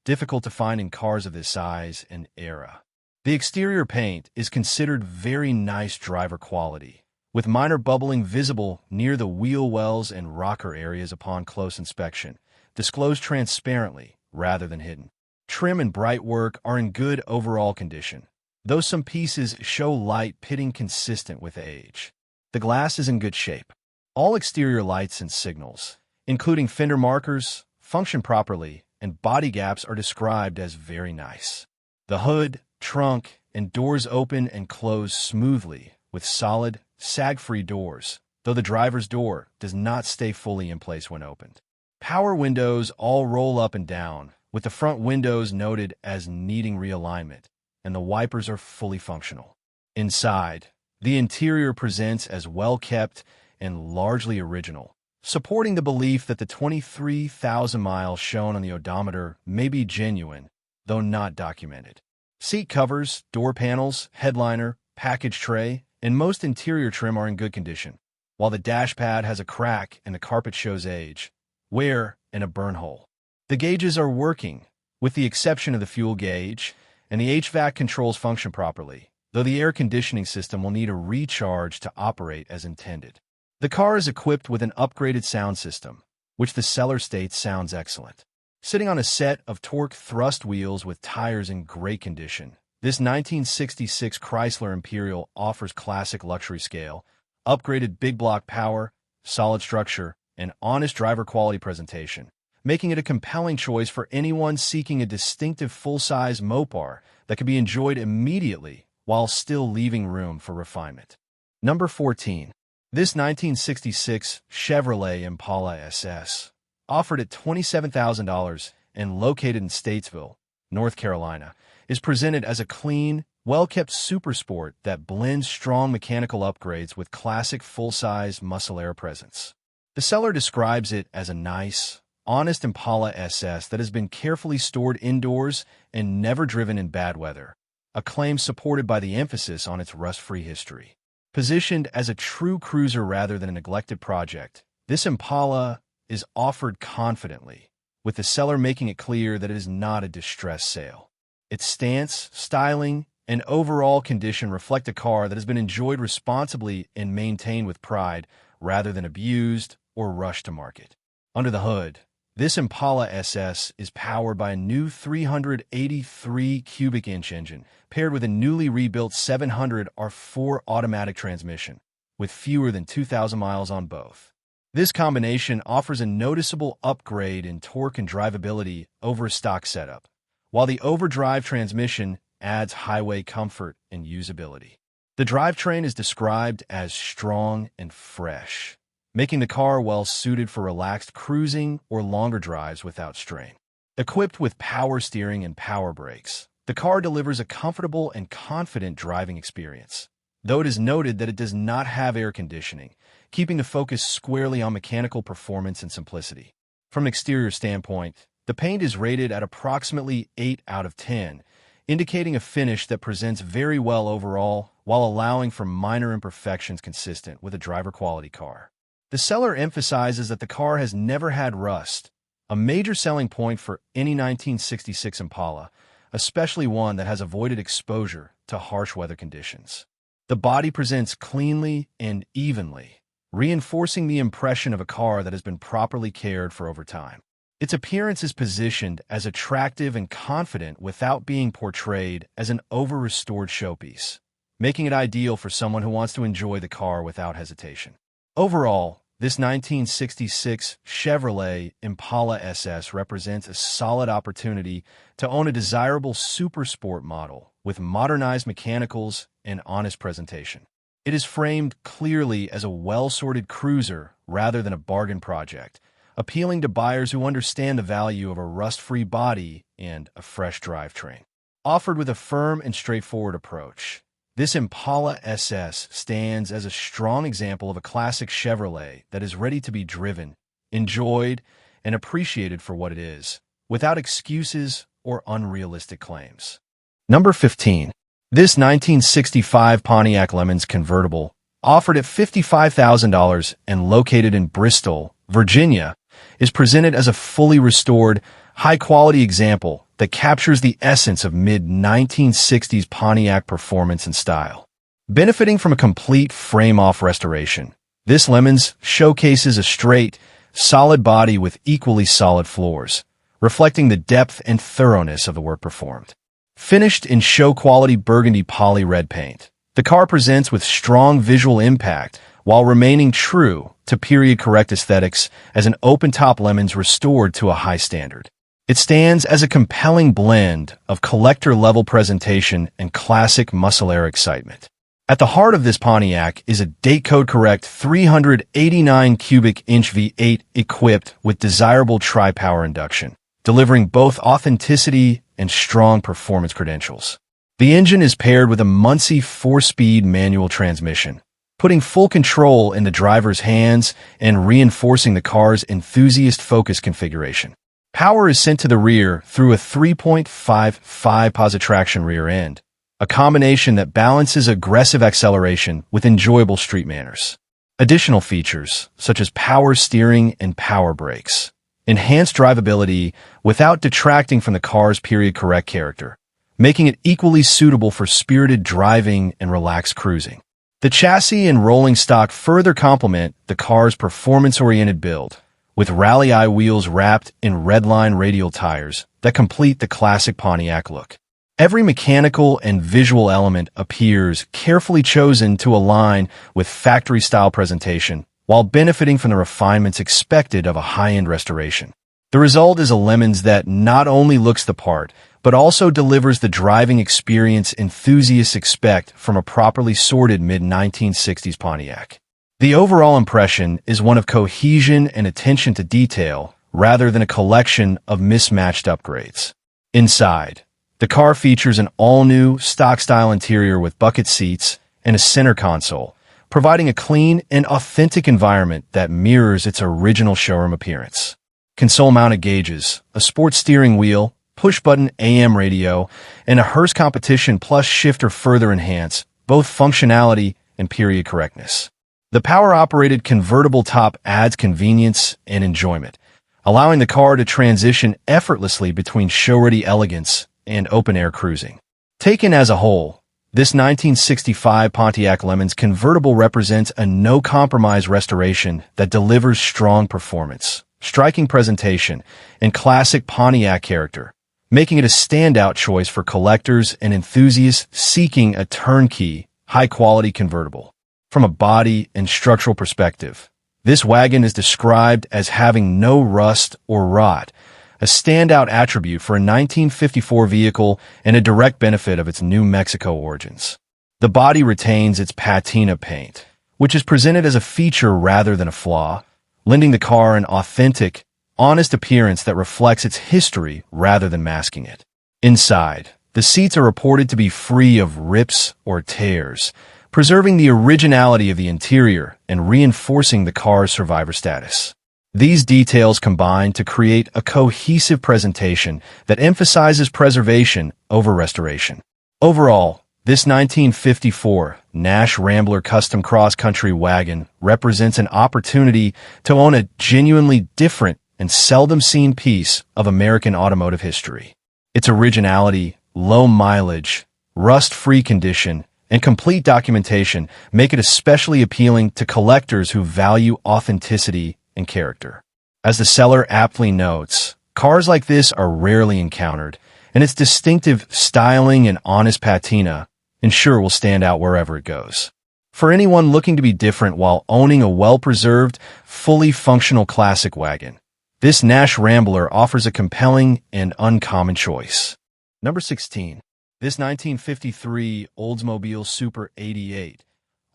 Difficult to find in cars of this size and era. The exterior paint is considered very nice driver quality, with minor bubbling visible near the wheel wells and rocker areas upon close inspection, disclosed transparently rather than hidden. Trim and bright work are in good overall condition, though some pieces show light pitting consistent with age. The glass is in good shape. All exterior lights and signals, including fender markers, function properly, and body gaps are described as very nice. The hood, trunk, and doors open and close smoothly with solid, sag-free doors, though the driver's door does not stay fully in place when opened. Power windows all roll up and down, with the front windows noted as needing realignment, and the wipers are fully functional. Inside, the interior presents as well-kept and largely original, supporting the belief that the 23,000 miles shown on the odometer may be genuine, though not documented. Seat covers, door panels, headliner, package tray, and most interior trim are in good condition, while the dash pad has a crack and the carpet shows age, wear, and a burn hole. The gauges are working, with the exception of the fuel gauge, and the HVAC controls function properly, though the air conditioning system will need a recharge to operate as intended. The car is equipped with an upgraded sound system, which the seller states sounds excellent. Sitting on a set of torque thrust wheels with tires in great condition, this 1966 Chrysler Imperial offers classic luxury scale, upgraded big block power, solid structure, and honest driver quality presentation, making it a compelling choice for anyone seeking a distinctive full-size Mopar that can be enjoyed immediately while still leaving room for refinement. Number 14. This 1966 Chevrolet Impala SS, offered at $27,000 and located in Statesville, North Carolina, is presented as a clean, well-kept supersport that blends strong mechanical upgrades with classic full-size muscle air presence. The seller describes it as a nice, honest Impala SS that has been carefully stored indoors and never driven in bad weather, a claim supported by the emphasis on its rust-free history. Positioned as a true cruiser rather than a neglected project, this Impala is offered confidently, with the seller making it clear that it is not a distressed sale. Its stance, styling, and overall condition reflect a car that has been enjoyed responsibly and maintained with pride rather than abused or rushed to market. Under the hood, this Impala SS is powered by a new 383 cubic inch engine paired with a newly rebuilt 700 R4 automatic transmission with fewer than 2,000 miles on both. This combination offers a noticeable upgrade in torque and drivability over a stock setup, while the overdrive transmission adds highway comfort and usability. The drivetrain is described as strong and fresh, making the car well-suited for relaxed cruising or longer drives without strain. Equipped with power steering and power brakes, the car delivers a comfortable and confident driving experience, though it is noted that it does not have air conditioning, keeping the focus squarely on mechanical performance and simplicity. From an exterior standpoint, the paint is rated at approximately 8 out of 10, indicating a finish that presents very well overall while allowing for minor imperfections consistent with a driver-quality car. The seller emphasizes that the car has never had rust, a major selling point for any 1966 Impala, especially one that has avoided exposure to harsh weather conditions. The body presents cleanly and evenly, reinforcing the impression of a car that has been properly cared for over time. Its appearance is positioned as attractive and confident without being portrayed as an over-restored showpiece, making it ideal for someone who wants to enjoy the car without hesitation. Overall, this 1966 Chevrolet Impala SS represents a solid opportunity to own a desirable super sport model with modernized mechanicals and honest presentation. It is framed clearly as a well-sorted cruiser rather than a bargain project, appealing to buyers who understand the value of a rust-free body and a fresh drivetrain. Offered with a firm and straightforward approach, this Impala SS stands as a strong example of a classic Chevrolet that is ready to be driven, enjoyed, and appreciated for what it is, without excuses or unrealistic claims. Number 15. This 1965 Pontiac Lemons convertible, offered at $55,000 and located in Bristol, Virginia, is presented as a fully restored, high-quality example that captures the essence of mid-1960s Pontiac performance and style. Benefiting from a complete frame-off restoration, this Lemons showcases a straight, solid body with equally solid floors, reflecting the depth and thoroughness of the work performed. Finished in show-quality burgundy poly red paint, the car presents with strong visual impact while remaining true to period-correct aesthetics as an open-top Lemons restored to a high standard. It stands as a compelling blend of collector-level presentation and classic muscle-air excitement. At the heart of this Pontiac is a date-code-correct 389 cubic inch V8 equipped with desirable tri-power induction, delivering both authenticity and strong performance credentials. The engine is paired with a Muncie 4-speed manual transmission, putting full control in the driver's hands and reinforcing the car's enthusiast-focused configuration. Power is sent to the rear through a 3.55 positive traction rear end, a combination that balances aggressive acceleration with enjoyable street manners. Additional features, such as power steering and power brakes, enhance drivability without detracting from the car's period-correct character, making it equally suitable for spirited driving and relaxed cruising. The chassis and rolling stock further complement the car's performance-oriented build, with rally-eye wheels wrapped in redline radial tires that complete the classic Pontiac look. Every mechanical and visual element appears carefully chosen to align with factory-style presentation, while benefiting from the refinements expected of a high-end restoration. The result is a Lemons that not only looks the part, but also delivers the driving experience enthusiasts expect from a properly sorted mid-1960s Pontiac. The overall impression is one of cohesion and attention to detail, rather than a collection of mismatched upgrades. Inside, the car features an all-new, stock-style interior with bucket seats and a center console, providing a clean and authentic environment that mirrors its original showroom appearance. Console-mounted gauges, a sports steering wheel, push-button AM radio, and a Hearst Competition Plus shifter further enhance both functionality and period correctness. The power-operated convertible top adds convenience and enjoyment, allowing the car to transition effortlessly between show-ready elegance and open-air cruising. Taken as a whole, this 1965 Pontiac Lemons convertible represents a no-compromise restoration that delivers strong performance, striking presentation, and classic Pontiac character, making it a standout choice for collectors and enthusiasts seeking a turnkey, high-quality convertible. From a body and structural perspective, this wagon is described as having no rust or rot, a standout attribute for a 1954 vehicle and a direct benefit of its New Mexico origins. The body retains its patina paint, which is presented as a feature rather than a flaw, lending the car an authentic, honest appearance that reflects its history rather than masking it. Inside, the seats are reported to be free of rips or tears, preserving the originality of the interior and reinforcing the car's survivor status. These details combine to create a cohesive presentation that emphasizes preservation over restoration. Overall, this 1954 Nash Rambler Custom Cross-Country wagon represents an opportunity to own a genuinely different and seldom-seen piece of American automotive history. Its originality, low mileage, rust-free condition, and complete documentation make it especially appealing to collectors who value authenticity and character. As the seller aptly notes, cars like this are rarely encountered, and its distinctive styling and honest patina ensure will stand out wherever it goes. For anyone looking to be different while owning a well-preserved, fully functional classic wagon, this Nash Rambler offers a compelling and uncommon choice. Number 16. This 1953 Oldsmobile Super 88,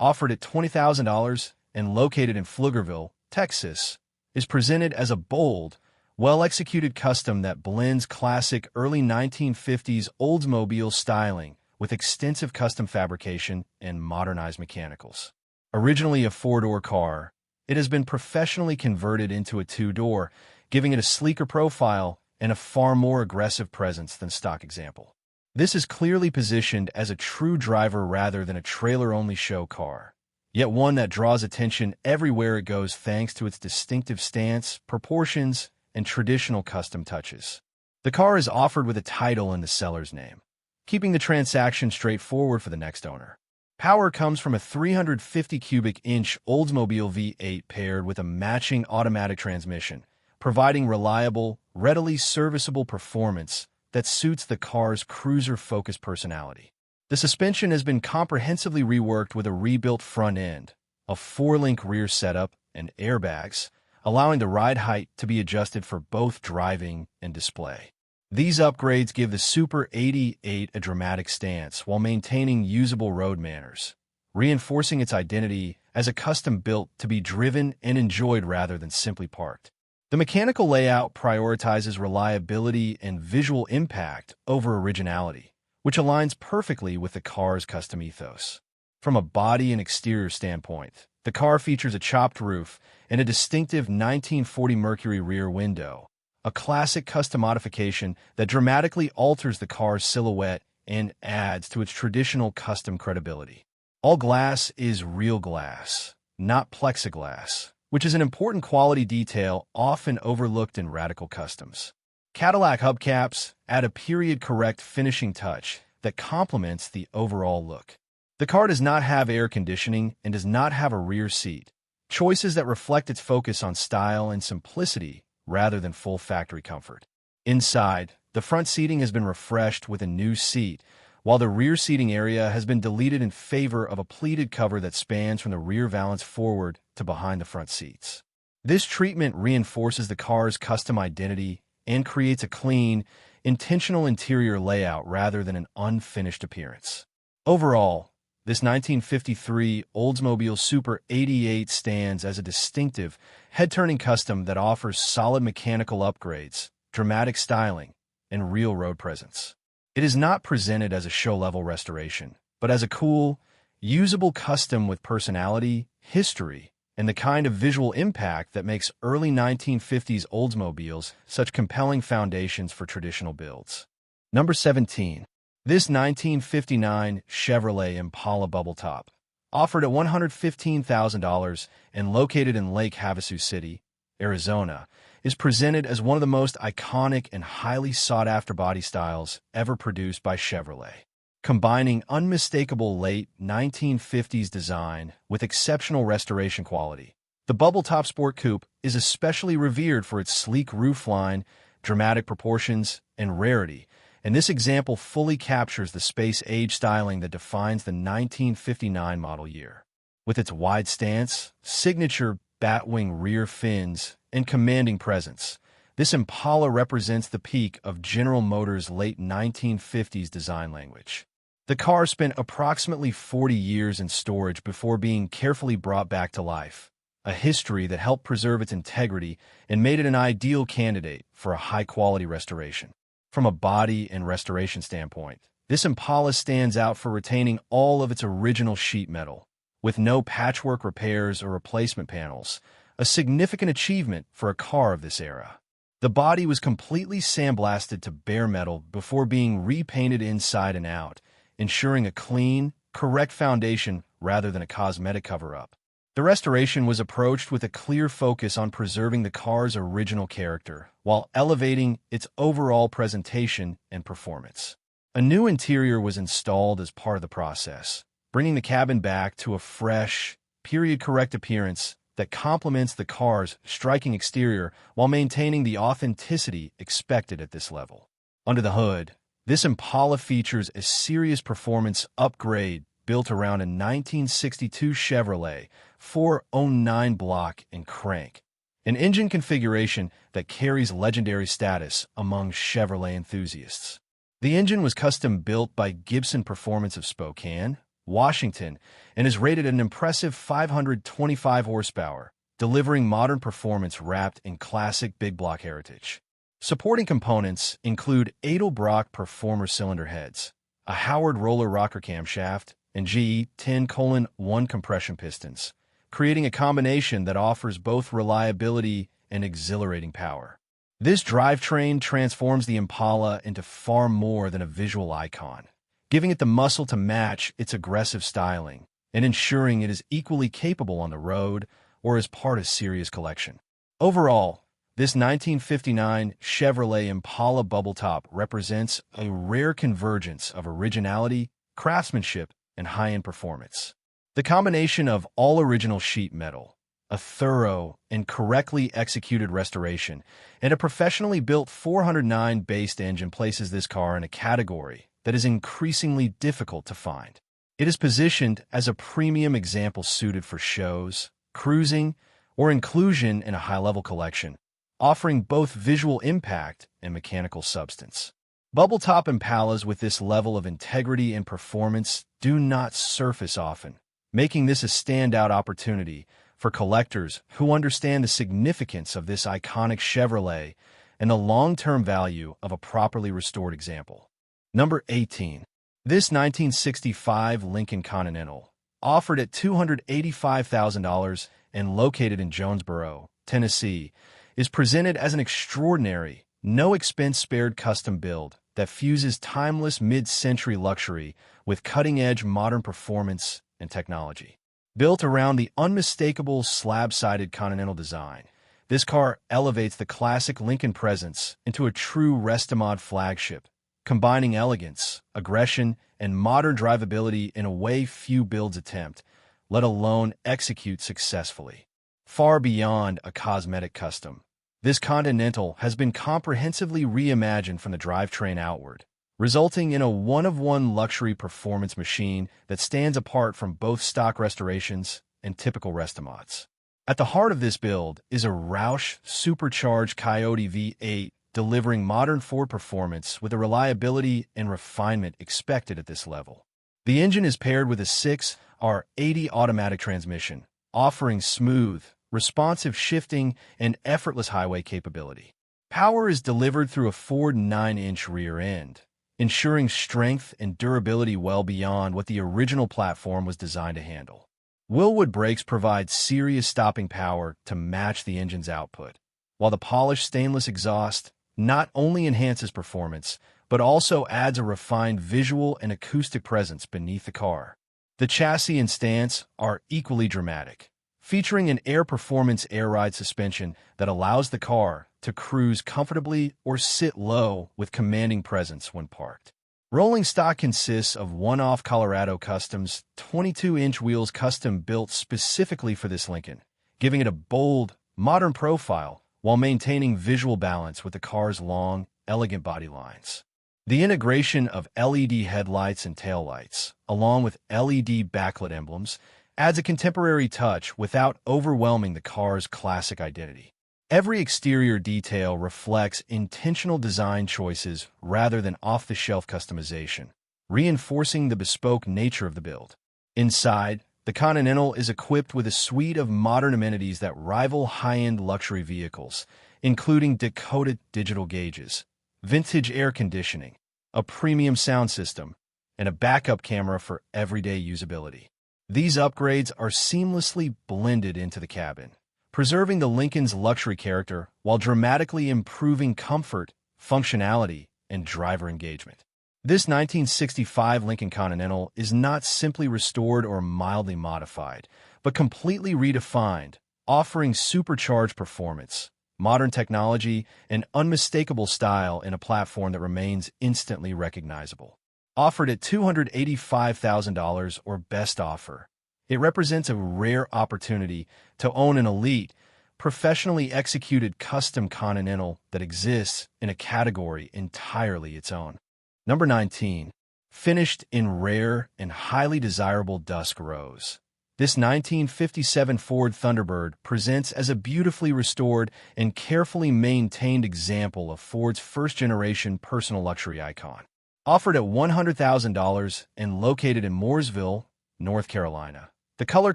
offered at $20,000 and located in Pflugerville, Texas, is presented as a bold, well-executed custom that blends classic early 1950s Oldsmobile styling with extensive custom fabrication and modernized mechanicals. Originally a four-door car, it has been professionally converted into a two-door, giving it a sleeker profile and a far more aggressive presence than stock example. This is clearly positioned as a true driver rather than a trailer-only show car, yet one that draws attention everywhere it goes thanks to its distinctive stance, proportions, and traditional custom touches. The car is offered with a title in the seller's name, keeping the transaction straightforward for the next owner. Power comes from a 350 cubic inch Oldsmobile V8 paired with a matching automatic transmission, providing reliable, readily serviceable performance that suits the car's cruiser-focused personality. The suspension has been comprehensively reworked with a rebuilt front end, a 4-link rear setup, and airbags, allowing the ride height to be adjusted for both driving and display. These upgrades give the Super 88 a dramatic stance while maintaining usable road manners, reinforcing its identity as a custom built to be driven and enjoyed rather than simply parked. The mechanical layout prioritizes reliability and visual impact over originality, which aligns perfectly with the car's custom ethos. From a body and exterior standpoint, the car features a chopped roof and a distinctive 1940 Mercury rear window, a classic custom modification that dramatically alters the car's silhouette and adds to its traditional custom credibility. All glass is real glass, not plexiglass, which is an important quality detail often overlooked in radical customs. Cadillac hubcaps add a period-correct finishing touch that complements the overall look. The car does not have air conditioning and does not have a rear seat, choices that reflect its focus on style and simplicity rather than full factory comfort. Inside, the front seating has been refreshed with a new seat, while the rear seating area has been deleted in favor of a pleated cover that spans from the rear valance forward to behind the front seats. This treatment reinforces the car's custom identity and creates a clean, intentional interior layout rather than an unfinished appearance. Overall, this 1953 Oldsmobile Super 88 stands as a distinctive, head-turning custom that offers solid mechanical upgrades, dramatic styling, and real road presence. It is not presented as a show-level restoration, but as a cool, usable custom with personality, history, and the kind of visual impact that makes early 1950s Oldsmobiles such compelling foundations for traditional builds. Number 17. This 1959 Chevrolet Impala Bubble Top, offered at $115,000 and located in Lake Havasu City, Arizona, is presented as one of the most iconic and highly sought-after body styles ever produced by Chevrolet, combining unmistakable late 1950s design with exceptional restoration quality. The bubble-top Sport Coupe is especially revered for its sleek roofline, dramatic proportions, and rarity, and this example fully captures the space-age styling that defines the 1959 model year. With its wide stance, signature batwing rear fins, and commanding presence, this Impala represents the peak of General Motors' late 1950s design language. The car spent approximately 40 years in storage before being carefully brought back to life, a history that helped preserve its integrity and made it an ideal candidate for a high-quality restoration. From a body and restoration standpoint, this Impala stands out for retaining all of its original sheet metal, with no patchwork repairs or replacement panels, a significant achievement for a car of this era. The body was completely sandblasted to bare metal before being repainted inside and out, ensuring a clean, correct foundation rather than a cosmetic cover-up. The restoration was approached with a clear focus on preserving the car's original character while elevating its overall presentation and performance. A new interior was installed as part of the process, bringing the cabin back to a fresh, period-correct appearance that complements the car's striking exterior while maintaining the authenticity expected at this level. Under the hood, this Impala features a serious performance upgrade built around a 1962 Chevrolet 409 block and crank, an engine configuration that carries legendary status among Chevrolet enthusiasts. The engine was custom-built by Gibson Performance of Spokane, Washington, and is rated at an impressive 525 horsepower, delivering modern performance wrapped in classic big block heritage. Supporting components include Edelbrock Performer cylinder heads, a Howard roller rocker camshaft, and GE 10:1 compression pistons, creating a combination that offers both reliability and exhilarating power. This drivetrain transforms the Impala into far more than a visual icon, giving it the muscle to match its aggressive styling and ensuring it is equally capable on the road or as part of Sirius collection. Overall, this 1959 Chevrolet Impala Bubble Top represents a rare convergence of originality, craftsmanship, and high-end performance. The combination of all-original sheet metal, a thorough and correctly executed restoration, and a professionally built 409-based engine places this car in a category that is increasingly difficult to find. It is positioned as a premium example suited for shows, cruising, or inclusion in a high-level collection, offering both visual impact and mechanical substance. Bubble-top Impalas with this level of integrity and performance do not surface often, making this a standout opportunity for collectors who understand the significance of this iconic Chevrolet and the long-term value of a properly restored example. Number 18. This 1965 Lincoln Continental, offered at $285,000 and located in Jonesboro, Tennessee, is presented as an extraordinary, no-expense-spared custom build that fuses timeless mid-century luxury with cutting-edge modern performance and technology. Built around the unmistakable slab-sided Continental design, this car elevates the classic Lincoln presence into a true rest-a-mod flagship, combining elegance, aggression, and modern drivability in a way few builds attempt, let alone execute successfully. Far beyond a cosmetic custom, this Continental has been comprehensively reimagined from the drivetrain outward, resulting in a one-of-one luxury performance machine that stands apart from both stock restorations and typical rest-a-mods. At the heart of this build is a Roush supercharged Coyote V8, delivering modern Ford performance with the reliability and refinement expected at this level. The engine is paired with a 6R80 automatic transmission, offering smooth, responsive shifting, and effortless highway capability. Power is delivered through a Ford 9-inch rear end, ensuring strength and durability well beyond what the original platform was designed to handle. Willwood brakes provide serious stopping power to match the engine's output, while the polished stainless exhaust not only enhances performance, but also adds a refined visual and acoustic presence beneath the car. The chassis and stance are equally dramatic, featuring an Air Performance air ride suspension that allows the car to cruise comfortably or sit low with commanding presence when parked. Rolling stock consists of one-off Colorado Customs 22-inch wheels custom-built specifically for this Lincoln, giving it a bold, modern profile while maintaining visual balance with the car's long, elegant body lines. The integration of LED headlights and taillights, along with LED backlit emblems, adds a contemporary touch without overwhelming the car's classic identity. Every exterior detail reflects intentional design choices rather than off-the-shelf customization, reinforcing the bespoke nature of the build. Inside, the Continental is equipped with a suite of modern amenities that rival high-end luxury vehicles, including decoded digital gauges, vintage air conditioning, a premium sound system, and a backup camera for everyday usability. These upgrades are seamlessly blended into the cabin, preserving the Lincoln's luxury character while dramatically improving comfort, functionality, and driver engagement. This 1965 Lincoln Continental is not simply restored or mildly modified, but completely redefined, offering supercharged performance, modern technology, and unmistakable style in a platform that remains instantly recognizable. Offered at $285,000 or best offer, it represents a rare opportunity to own an elite, professionally executed custom Continental that exists in a category entirely its own. Number 19. Finished in rare and highly desirable dusk rose. This 1957 Ford Thunderbird presents as a beautifully restored and carefully maintained example of Ford's first-generation personal luxury icon. Offered at $100,000 and located in Mooresville, North Carolina. The color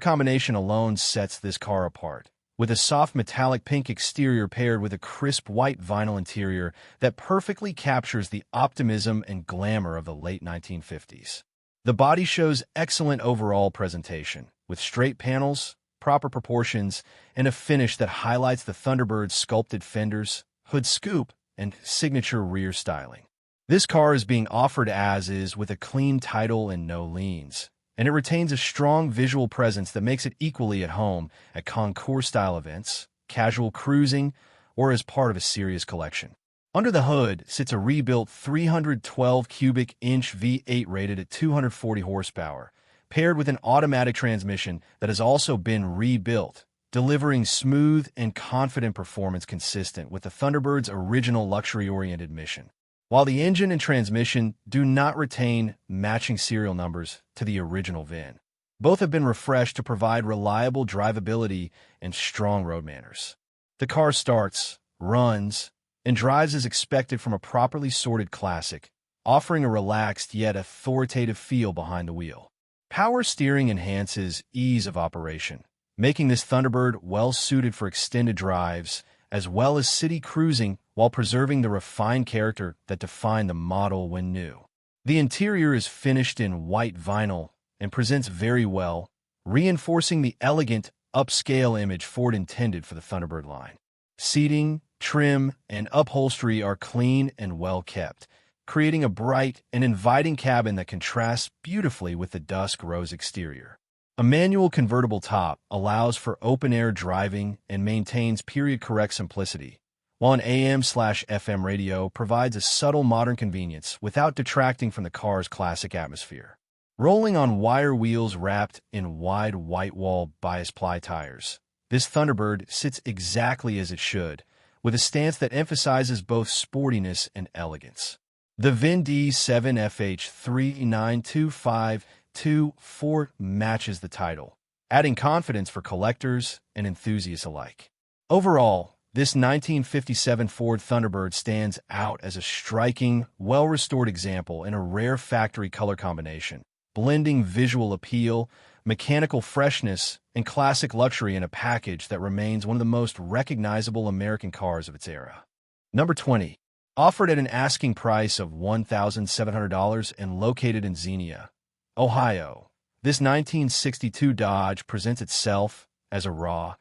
combination alone sets this car apart, with a soft metallic pink exterior paired with a crisp white vinyl interior that perfectly captures the optimism and glamour of the late 1950s. The body shows excellent overall presentation, with straight panels, proper proportions, and a finish that highlights the Thunderbird's sculpted fenders, hood scoop, and signature rear styling. This car is being offered as is with a clean title and no liens, and it retains a strong visual presence that makes it equally at home at concours-style events, casual cruising, or as part of a serious collection. Under the hood sits a rebuilt 312 cubic inch V8 rated at 240 horsepower, paired with an automatic transmission that has also been rebuilt, delivering smooth and confident performance consistent with the Thunderbird's original luxury-oriented mission. While the engine and transmission do not retain matching serial numbers to the original VIN, both have been refreshed to provide reliable drivability and strong road manners. The car starts, runs, and drives as expected from a properly sorted classic, offering a relaxed yet authoritative feel behind the wheel. Power steering enhances ease of operation, making this Thunderbird well-suited for extended drives as well as city cruising while preserving the refined character that defined the model when new. The interior is finished in white vinyl and presents very well, reinforcing the elegant, upscale image Ford intended for the Thunderbird line. Seating, trim, and upholstery are clean and well kept, creating a bright and inviting cabin that contrasts beautifully with the dusk rose exterior. A manual convertible top allows for open-air driving and maintains period-correct simplicity, while an AM/FM radio provides a subtle modern convenience without detracting from the car's classic atmosphere. Rolling on wire wheels wrapped in wide white-wall bias-ply tires, this Thunderbird sits exactly as it should, with a stance that emphasizes both sportiness and elegance. The VIN D7FH39252 matches the title, adding confidence for collectors and enthusiasts alike. Overall, this 1957 Ford Thunderbird stands out as a striking, well-restored example in a rare factory color combination, blending visual appeal, mechanical freshness, and classic luxury in a package that remains one of the most recognizable American cars of its era. Number 20. Offered at an asking price of $1,700 and located in Xenia, Ohio, this 1962 Dodge presents itself as a raw,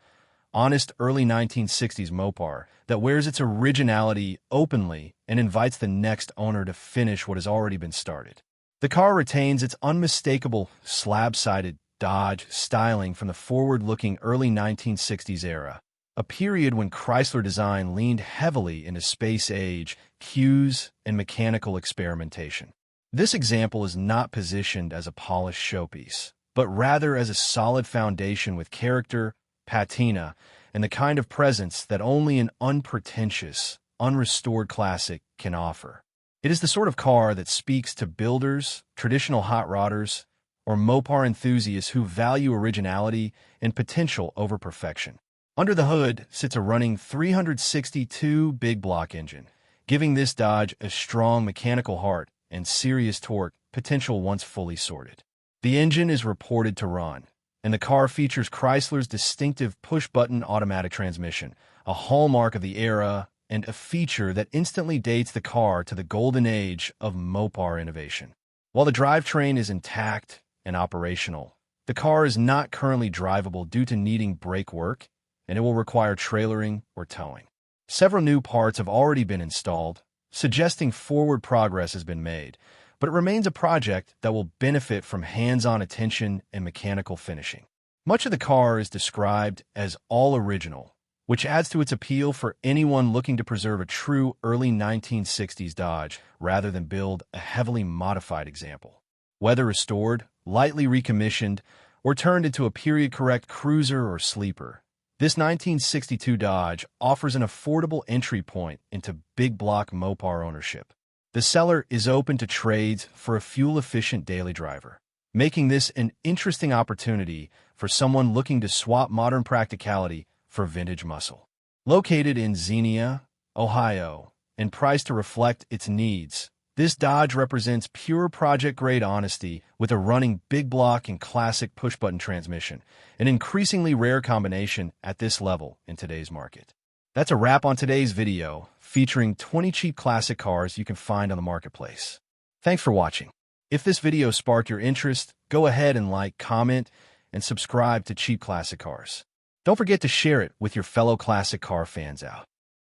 honest early 1960s Mopar that wears its originality openly and invites the next owner to finish what has already been started. The car retains its unmistakable slab-sided Dodge styling from the forward-looking early 1960s era, a period when Chrysler design leaned heavily into space-age cues and mechanical experimentation. This example is not positioned as a polished showpiece, but rather as a solid foundation with character, patina, and the kind of presence that only an unpretentious, unrestored classic can offer. It is the sort of car that speaks to builders, traditional hot rodders, or Mopar enthusiasts who value originality and potential over perfection. Under the hood sits a running 362 big block engine, giving this Dodge a strong mechanical heart and serious torque potential once fully sorted. The engine is reported to run, and the car features Chrysler's distinctive push-button automatic transmission, a hallmark of the era and a feature that instantly dates the car to the golden age of Mopar innovation. While the drivetrain is intact and operational, the car is not currently drivable due to needing brake work, and it will require trailering or towing. Several new parts have already been installed, suggesting forward progress has been made, but it remains a project that will benefit from hands-on attention and mechanical finishing. Much of the car is described as all original, which adds to its appeal for anyone looking to preserve a true early 1960s Dodge rather than build a heavily modified example. Whether restored, lightly recommissioned, or turned into a period-correct cruiser or sleeper, this 1962 Dodge offers an affordable entry point into big block Mopar ownership. The seller is open to trades for a fuel-efficient daily driver, making this an interesting opportunity for someone looking to swap modern practicality for vintage muscle. Located in Xenia, Ohio, and priced to reflect its needs, this Dodge represents pure project-grade honesty with a running big block and classic push-button transmission, an increasingly rare combination at this level in today's market. That's a wrap on today's video, featuring 20 cheap classic cars you can find on the marketplace. Thanks for watching. If this video sparked your interest, go ahead and like, comment, and subscribe to Cheap Classic Cars. Don't forget to share it with your fellow classic car fans out